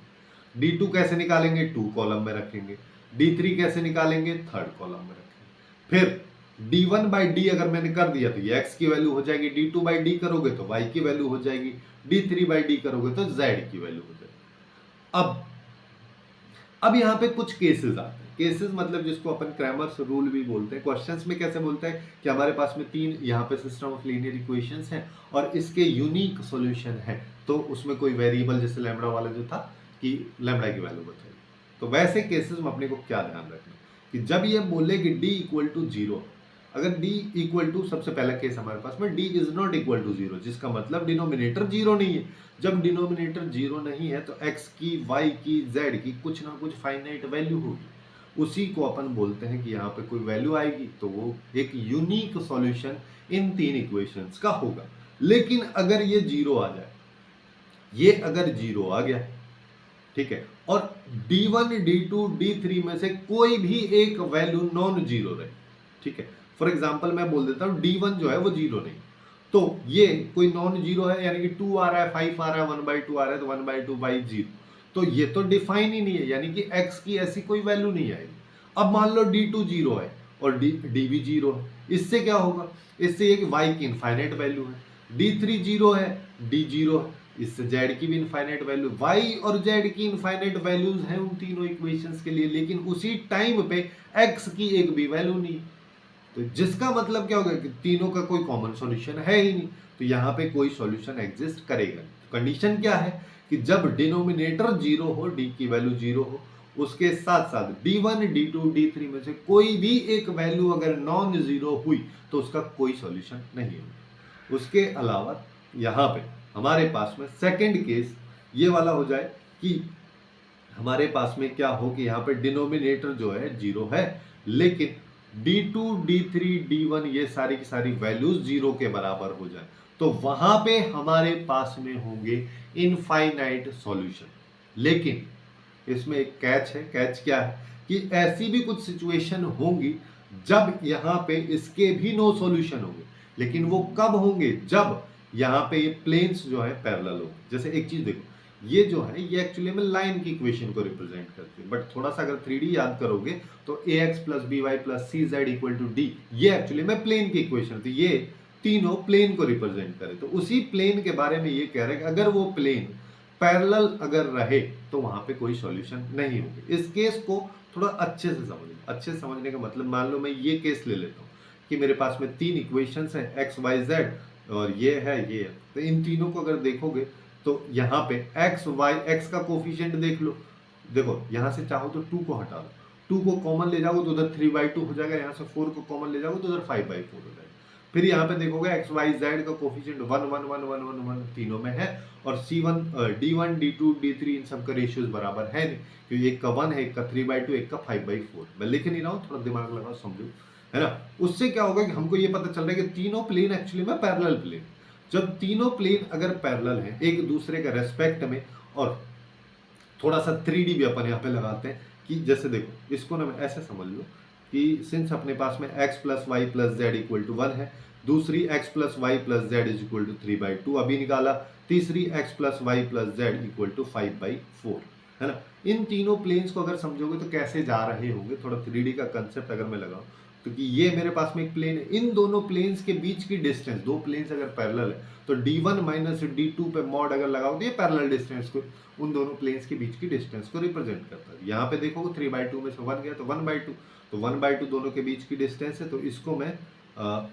d2 कैसे निकालेंगे, 2 कॉलम में रखेंगे। d3 कैसे निकालेंगे, थर्ड कॉलम में रखेंगे। फिर d1/d अगर मैंने कर दिया तो ये x की वैल्यू हो जाएगी, d2/d करोगे तो y की वैल्यू हो जाएगी, d3/d करोगे तो z की वैल्यू हो जाएगी। अब यहाँ पे कुछ केसेस आते हैं। केसेस मतलब जिसको अपन क्रैमर्स रूल भी बोलते हैं। क्वेश्चंस में कैसे बोलते हैं कि हमारे पास में 3 यहाँ पे सिस्टम ऑफ लीनियर इक्वेशंस हैं और इसके यूनिक सॉल्यूशन है, तो उसमें कोई वेरिएबल जैसे लैम्बडा वाला जो था कि लैम्बडा की वैल्यू बताइए। तो वैसे केसेस में अपने को क्या ध्यान रखना कि जब ये बोले कि d इक्वल टू जीरो, अगर d इक्वल टू, सबसे पहला केस हमारे पास में d is not equal to zero, जिसका मतलब डिनोमिनेटर जीरो नहीं है। जब डिनोमिनेटर जीरो नहीं है तो x की, y की, z की कुछ ना कुछ फाइनाइट वैल्यू होगी। उसी को अपन बोलते हैं कि यहाँ पे कोई वैल्यू आएगी तो वो एक यूनिक सॉल्यूशन इन 3 इक्वेशंस का होगा। लेकिन अगर ये जीरो आ जाए, ये अगर जीरो आ गया, ठीक है, और d1, d2, d3 में से कोई भी एक वैल्यू नॉन जीरो रहे, ठीक है, फॉर एग्जांपल मैं बोल देता हूं d1 जो है वो जीरो नहीं, तो ये कोई नॉन जीरो है, यानी कि 2 आ रहा है, 5 आ रहा है, 1/2 आ रहा है, तो 1/2/0, तो ये तो डिफाइन ही नहीं है, यानी कि x की ऐसी कोई वैल्यू नहीं आएगी। अब मान लो d2 जीरो है और d भी जीरो है, इससे क्या होगा, इससे ये कि y की इनफाइनाइट वैल्यू है, d3 जीरो है, d जीरो है, इससे z की भी इनफाइनाइट वैल्यू, y और z की इनफाइनाइट वैल्यूज हैं उन तीनों इक्वेशंस के लिए, लेकिन उसी टाइम पे x की एक भी वैल्यू नहीं। तो जिसका मतलब क्या होगा कि तीनों का कोई कॉमन सॉल्यूशन है ही नहीं, तो यहाँ पे कोई सॉल्यूशन एग्जिस्ट करेगा। कंडीशन क्या है कि जब डिनोमिनेटर जीरो हो, d की वैल्यू जीरो हो, उसके साथ साथ d1, d2, d3 में से कोई भी एक वैल्यू अगर नॉन जीरो हुई तो उसका कोई सॉल्यूशन नहीं होगा। उसके अलावा यहाँ पे हमारे पास में सेकंड केस ये वाला हो जाए कि हमारे पास में क्या हो कि यहाँ पे डिनोमिनेटर जो है जीरो है, लेकिन d2, d3, d1 ये सारी की सारी वैल्यूज जीरो के बराबर हो जाए, तो वहां पे हमारे पास में होंगे इनफाइनाइट सॉल्यूशन। लेकिन इसमें एक कैच है। कैच क्या है कि ऐसी भी कुछ सिचुएशन होंगी जब यहाँ पे इसके भी नो सॉल्यूशन होंगे, लेकिन वो कब होंगे, जब यहाँ पे ये प्लेन्स जो है पैरेलल हो। जैसे एक चीज देखो, ये जो है ये एक्चुअली में लाइन की इक्वेशन को रिप्रेजेंट करती है, बट थोड़ा सा अगर 3D याद करोगे तो ax plus B Y plus C Z equal to D, ये एक्चुअली में प्लेन की इक्वेशन थी। ये तीनों प्लेन को रिप्रेजेंट करे, तो उसी प्लेन के बारे में ये कह रहे हैं कि अगर वो प्लेन पैरेलल अगर रहे तो वहां पे कोई सॉल्यूशन नहीं होगी। इस केस को थोड़ा अच्छे से समझिए। अच्छे से समझने का मतलब, मान लो मैं ये केस ले लेता हूँ कि मेरे पास में 3 इक्वेशंस हैं, एक्स वाई जेड, और ये है, ये है। तो इन तीनों को अगर देखोगे तो यहाँ पे x y, x का कोफिशिएंट देख लो। देखो यहाँ से चाहो तो 2 को हटा दो, 2 को कॉमन ले जाओगे तो उधर 3/2 हो जाएगा, यहाँ से 4 को कॉमन ले जाओगे तो उधर 5/4 हो जाएगा। फिर यहाँ पे देखोगे x y z का कोफिशिएंट 1 1 1 1 1 1 तीनों में है, और c1 d1 d2 d3 इन सब का रेशियोज बराबर है नहीं, क्योंकि एक का 1 है, एक का 3/2, एक का 5/4। मैं लिख नहीं रहा हूँ, थोड़ा दिमाग लगाओ समझो, है ना। उससे क्या होगा कि हमको ये पता चल रहा है कि तीनों प्लेन एक्चुअली में पैरेलल प्लेन। जब तीनों प्लेन अगर पैरेलल हैं एक दूसरे के रेस्पेक्ट में, और थोड़ा सा 3D भी अपन यहाँ पे लगाते हैं कि जैसे देखो, इसको ना ऐसे समझ लो कि सिंस अपने पास में x plus Y plus Z equal to 1 है, दूसरी x plus Y plus Z is equal to 3/2 अभी निकाला, तीसरी x plus Y plus Z equal to 5/4, है ना। इन तीनों प्लेन्स को अगर समझोगे तो कैसे जा रहे होंगे, थोड़ा 3D का कंसेप्ट अगर मैं लगाऊं क्योंकि ये मेरे पास में एक प्लेन है, इन दोनों प्लेन्स के बीच की डिस्टेंस, दो प्लेन्स अगर पैरेलल है तो d1 माइनस d2 पे मॉड अगर लगाओ तो ये पैरेलल डिस्टेंस को, उन दोनों प्लेन्स के बीच की डिस्टेंस को रिप्रेजेंट करता है। यहाँ पे देखो 3/2 में से 1 गया तो 1/2, तो 1/2 दोनों के बीच की डिस्टेंस है, तो इसको मैं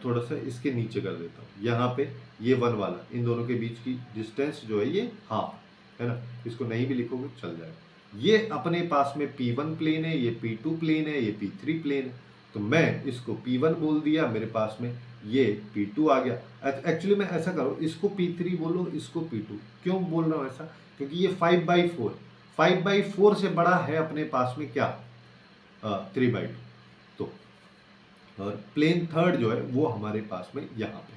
थोड़ा सा इसके नीचे कर देता हूँ। यहाँ पे ये 1 वाला, इन दोनों के बीच की डिस्टेंस जो है ये हाफ है ना, इसको नहीं भी लिखोगे चल जाएगा। ये अपने पास में P1 प्लेन है, ये P2 प्लेन है, ये P3 प्लेन है, तो मैं इसको P1 बोल दिया, मेरे पास में ये P2 आ गया। एक्चुअली मैं ऐसा करो, इसको P3 बोलो, इसको P2, क्यों बोल रहा हूँ ऐसा, क्योंकि ये 5/4, 5/4 से बड़ा है अपने पास में क्या 3/2, तो और प्लेन थर्ड जो है वो हमारे पास में यहाँ पे।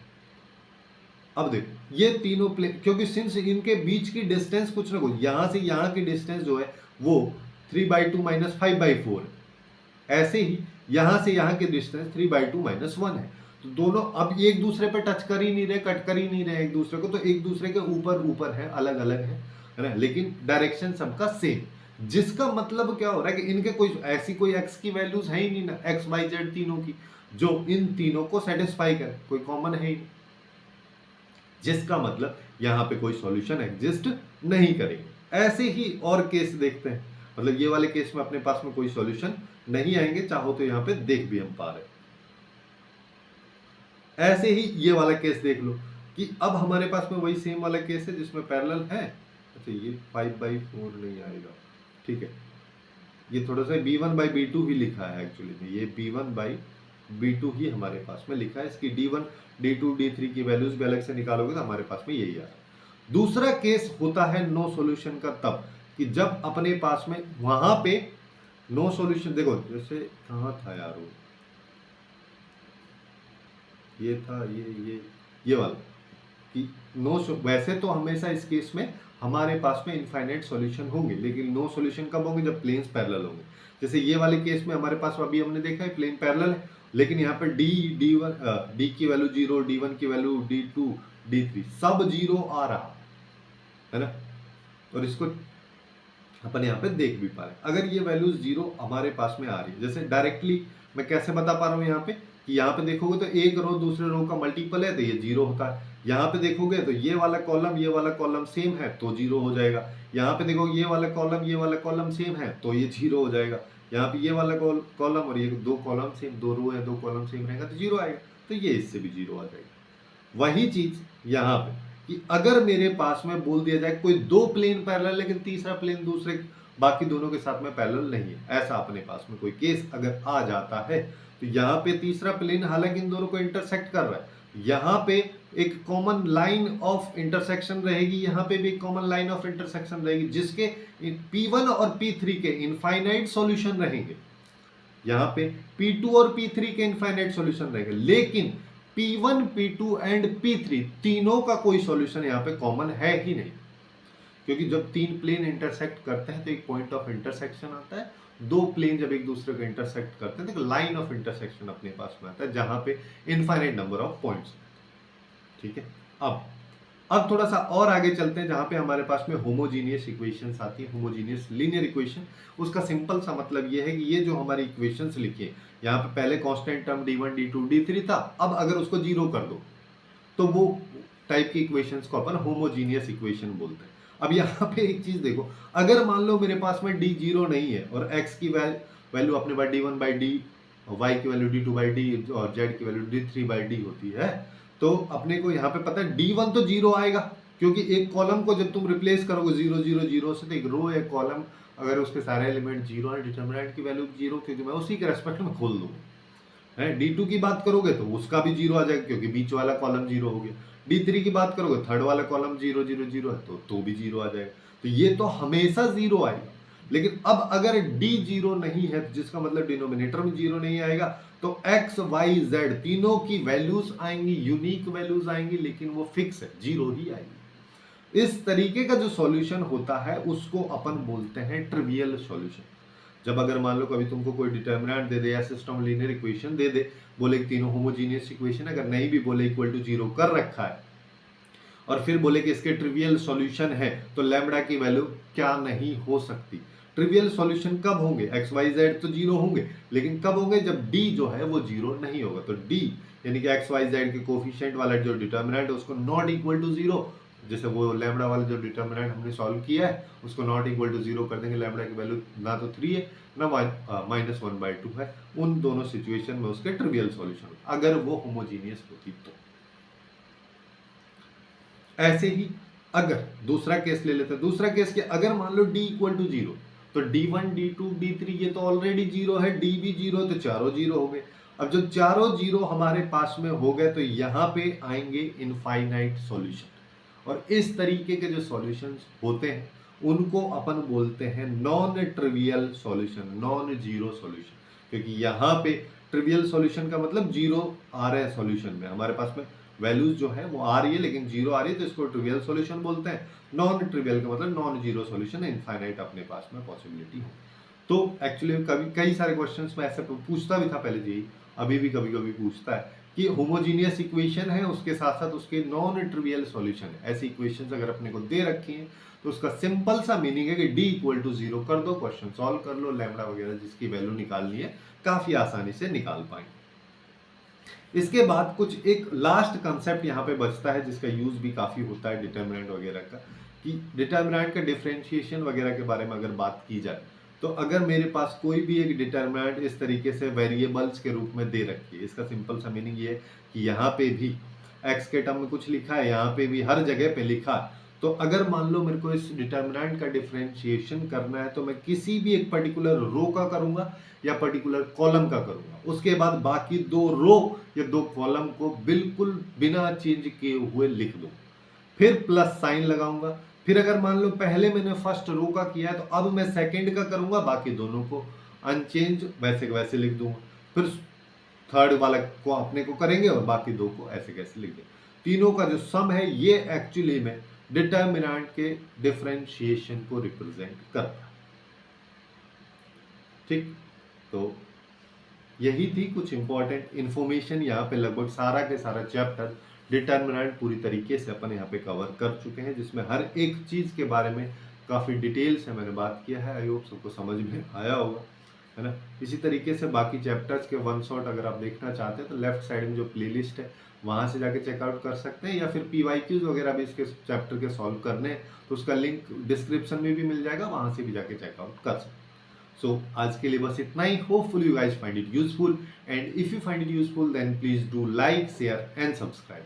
अब देखो ये तीनों प्लेन, क्योंकि सिंस इनके बीच की डिस्टेंस कुछ ना कुछ, यहाँ से यहाँ की डिस्टेंस जो है वो 3/2 माइनस 5/4 है, ऐसे ही यहाँ से यहाँ की डिस्टेंस 3/2 माइनस 1 है। तो दोनों अब एक दूसरे पे टच कर ही नहीं रहे, कट कर ही नहीं रहे एक दूसरे को, तो एक दूसरे के ऊपर ऊपर है, अलग अलग है ना, लेकिन डायरेक्शन सबका सेम, जिसका मतलब क्या हो रहा है कि इनके कोई ऐसी कोई एक्स की वैल्यूज है ही नहीं ना, एक्स वाई जेड तीनों की, जो इन तीनों को सेटिस्फाई करे, कोई कॉमन है ही नहीं, जिसका मतलब यहाँ पे कोई सॉल्यूशन एग्जिस्ट नहीं करेगा। ऐसे ही और केस देखते हैं, मतलब ये वाले केस में अपने पास में कोई सॉल्यूशन नहीं आएंगे, चाहो तो यहाँ पे देख भी हम पा रहे। ऐसे ही ये वाला केस देख लो कि अब हमारे पास में वही सेम वाला केस है जिसमें पैरेलल है। अच्छा ये 5/4 नहीं आएगा, ठीक है, ये थोड़ा सा B1/B2 ही लिखा है एक्चुअली में, ये B1/B2 ही हमारे पास में लिखा है, इसकी D1 D2 D3 की वैल्यूज भी अलग से निकालोगे तो हमारे पास में यही आ रहा है। दूसरा केस होता है नो सॉल्यूशन का, तब कि जब अपने पास में वहां पे नो सॉल्यूशन, देखो जैसे कहाँ था यार वो, ये था ये वाला कि नो, वैसे तो हमेशा इस केस में हमारे पास में इनफाइनाइट सॉल्यूशन होंगे, लेकिन नो सॉल्यूशन कब होंगे, जब प्लेन्स पैरेलल होंगे। जैसे ये वाले केस में हमारे पास अभी हमने देखा है प्लेन पैरेलल है, लेकिन यहाँ पर डी की वैल्यू 0, D1 की वैल्यू D2 D3 सब 0 आ रहा है ना, और इसको अपन यहाँ पे देख भी पा रहे हैं। अगर ये वैल्यूज 0 हमारे पास में आ रही है, जैसे डायरेक्टली मैं कैसे बता पा रहा हूँ यहाँ पे कि यहाँ पे देखोगे तो एक रो दूसरे रो का मल्टीपल है तो ये 0 होता है। यहाँ पे देखोगे तो ये वाला कॉलम सेम है तो 0 हो जाएगा। यहाँ पे देखो ये वाला कॉलम सेम है तो ये 0 हो जाएगा। यहाँ पे ये वाला कॉलम और ये दो कॉलम सेम, दो रो है, दो कॉलम सेम रहेगा तो 0 आएगा, तो ये इससे भी 0 आ जाएगा। वही चीज यहाँ पे कि अगर मेरे पास में बोल दिया जाए कोई दो प्लेन पैरेलल लेकिन तीसरा प्लेन दूसरे बाकी दोनों के साथ में पैरेलल नहीं है, ऐसा अपने पास में कोई केस अगर आ जाता है तो यहाँ पे तीसरा प्लेन हालांकि इन दोनों को इंटरसेक्ट कर रहा है, यहाँ पे एक कॉमन लाइन ऑफ इंटरसेक्शन रहेगी, यहाँ पे भी एक कॉमन लाइन ऑफ इंटरसेक्शन रहेगी, जिसके P1 और P3 के इनफाइनाइट सॉल्यूशन रहेंगे। यहाँ पे P2 और P3 के इनफाइनाइट सॉल्यूशन रहेंगे, लेकिन P1 P2 एंड P3 तीनों का कोई सॉल्यूशन यहाँ पे कॉमन है ही नहीं, क्योंकि जब तीन प्लेन इंटरसेक्ट करते हैं तो एक पॉइंट ऑफ इंटरसेक्शन आता है, दो प्लेन जब एक दूसरे को इंटरसेक्ट करते हैं तो लाइन ऑफ इंटरसेक्शन अपने पास में आता है जहां पे इनफाइनाइट नंबर ऑफ पॉइंट्स, ठीक है। अब थोड़ा सा और आगे चलते हैं जहां पे हमारे पास में होमोजीनियस इक्वेशंस आती है, होमोजीनियस लीनियर इक्वेशन। उसका सिंपल सा मतलब ये है कि ये जो हमारी इक्वेशंस लिखी है, यहाँ पे पहले constant term D1 D2 D3 था, अब अगर उसको 0 कर दो तो वो टाइप की इक्वेशंस को अपन होमोजीनियस इक्वेशन बोलते हैं। अब यहाँ पे एक चीज देखो, अगर मान लो मेरे पास में D 0 नहीं है और x की वैल्यू अपने पास D1/D, y की वैल्यू D2/D और z की वैल्यू D3/D होती है, तो अपने को यहाँ पे पता है D1 तो 0 आएगा, क्योंकि एक कॉलम को जब तुम रिप्लेस करोगे 0 0 0 से, तो एक रो एक कॉलम अगर उसके सारे एलिमेंट 0 है, डिटरमिनेंट की वैल्यू 0, क्योंकि मैं उसी के रेस्पेक्ट में खोल दूंगा। D2 की बात करोगे तो उसका भी 0 आ जाएगा क्योंकि बीच वाला कॉलम 0 हो गया। D3 की बात करोगे थर्ड वाला कॉलम 0 0 0 है तो भी 0 आ जाएगा, तो ये तो हमेशा 0 आएगा। लेकिन अब अगर D 0 नहीं है, जिसका मतलब डिनोमिनेटर में 0 नहीं आएगा, तो x y z तीनों की वैल्यूज आएंगी, यूनिक वैल्यूज आएंगी, लेकिन वो फिक्स है, 0 ही आएगी। इस तरीके का जो सॉल्यूशन होता है उसको अपन बोलते हैं ट्रिवियल सॉल्यूशन। जब अगर मान लो कभी तुमको कोई डिटरमिनेंट दे दे या सिस्टम लीनियर इक्वेशन दे दे, बोले तीनों होमोजीनियस इक्वेशन, अगर नहीं भी बोले इक्वल टू 0 कर रखा है और फिर बोले कि इसके ट्रिवियल सॉल्यूशन है, तो लैम्बडा की वैल्यू क्या नहीं हो सकती, ट्रिवियल सॉल्यूशन कब होंगे, एक्स वाई जेड तो जीरो होंगे, लेकिन कब होंगे, जब डी जो है वो जीरो नहीं होगा। तो डी यानी कि एक्स वाई जेड के कोफिशिएंट वाला जो डिटर्मिनेंट है उसको नॉट इक्वल टू जीरो, जैसे वो लैम्बडा वाला जो डिटर्मिनेंट हमने सॉल्व किया है उसको नॉट इक्वल टू जीरो कर देंगे, लैम्बडा की वैल्यू ना तो 3 है ना -1/2 है, उन दोनों सिचुएशन में उसके ट्रिवियल सॉल्यूशन अगर वो होमोजीनियस होती तो। ऐसे ही अगर दूसरा केस ले लेते हैं, दूसरा केस के अगर मान लो d इक्वल टू जीरो, तो d1 d2 d3 ये तो ऑलरेडी जीरो है, d भी जीरो, तो चारों जीरो हो गए। अब जब चारों जीरो हमारे पास में हो गए तो यहाँ पे आएंगे इनफाइनाइट सॉल्यूशन, और इस तरीके के जो सॉल्यूशंस होते हैं उनको अपन बोलते हैं non trivial solution, non zero solution, क्योंकि यहाँ पे ट्रिवियल सॉल्यूशन का मतलब जीरो आ रहा है सॉल्यूशन में, हमारे पास में वैल्यूज जो है वो आ रही है लेकिन जीरो आ रही है, तो इसको ट्रिवियल सॉल्यूशन बोलते हैं। नॉन ट्रिवियल का मतलब नॉन जीरो सॉल्यूशन, इनफाइनाइट अपने पास में पॉसिबिलिटी हो। तो एक्चुअली कभी कई सारे क्वेश्चंस में ऐसे पूछता भी था पहले जी, अभी भी कभी कभी पूछता है कि होमोजीनियस इक्वेशन है उसके साथ साथ उसके नॉन ट्रिवियल सॉल्यूशन है, ऐसी इक्वेशंस अगर अपने को दे रखी हैं तो उसका सिंपल सा मीनिंग है कि d इक्वल टू जीरो कर दो, क्वेश्चन सॉल्व कर लो, लैम्बडा वगैरह जिसकी वैल्यू निकालनी है काफी आसानी से निकाल पाएंगे। इसके बाद कुछ एक लास्ट कंसेप्ट यहाँ पे बचता है जिसका यूज भी काफी होता है डिटर्मिनेंट वगैरह का, कि डिटर्मिनेंट का डिफरेंशिएशन वगैरह के बारे में अगर बात की जाए तो अगर मेरे पास कोई भी एक डिटर्मिनेंट इस तरीके से वेरिएबल्स के रूप में दे रखी है, इसका सिंपल सा मीनिंग ये है कि यहाँ पे भी एक्स के टर्म में कुछ लिखा है, यहाँ पे भी हर जगह पे लिखा है, तो अगर मान लो मेरे को इस डिटर्मिनेंट का डिफरेंशिएशन करना है तो मैं किसी भी एक पर्टिकुलर रो का करूंगा या पर्टिकुलर कॉलम का करूंगा, उसके बाद बाकी दो रो या दो कॉलम को बिल्कुल बिना चेंज किए हुए लिख दूं, फिर प्लस साइन लगाऊंगा, फिर अगर मान लो पहले मैंने फर्स्ट रो का किया है तो अब मैं सेकंड का करूंगा, बाकी दोनों को अनचेंज वैसे वैसे लिख दूंगा, फिर थर्ड वाला को अपने को करेंगे और बाकी दो को ऐसे कैसे लिख देंगे। तीनों का जो सम है ये एक्चुअली में डिटर्मिनेंट के डिफरेंशिएशन को रिप्रेजेंट करता है। ठीक, तो यही थी कुछ इंपॉर्टेंट इंफॉर्मेशन, यहाँ पे लगभग सारा के सारा चैप्टर डिटर्मिनेंट पूरी तरीके से अपन यहाँ पे कवर कर चुके हैं, जिसमें हर एक चीज के बारे में काफी डिटेल से मैंने बात किया है। आई होप सबको समझ में आया होगा, है ना। इसी तरीके से बाकी चैप्टर्स के वन शॉट अगर आप देखना चाहते हैं तो लेफ्ट साइड में जो प्लेलिस्ट है वहां से जाके चेकआउट कर सकते हैं, या फिर PYQs वगैरह भी इसके चैप्टर के सॉल्व करने हैं तो उसका लिंक डिस्क्रिप्शन में भी मिल जाएगा, वहां से भी जाके चेकआउट कर सकते हैं। सो आज के लिए बस इतना ही। Hopefully you guys find it useful, and if you find it useful then please do like, share and subscribe.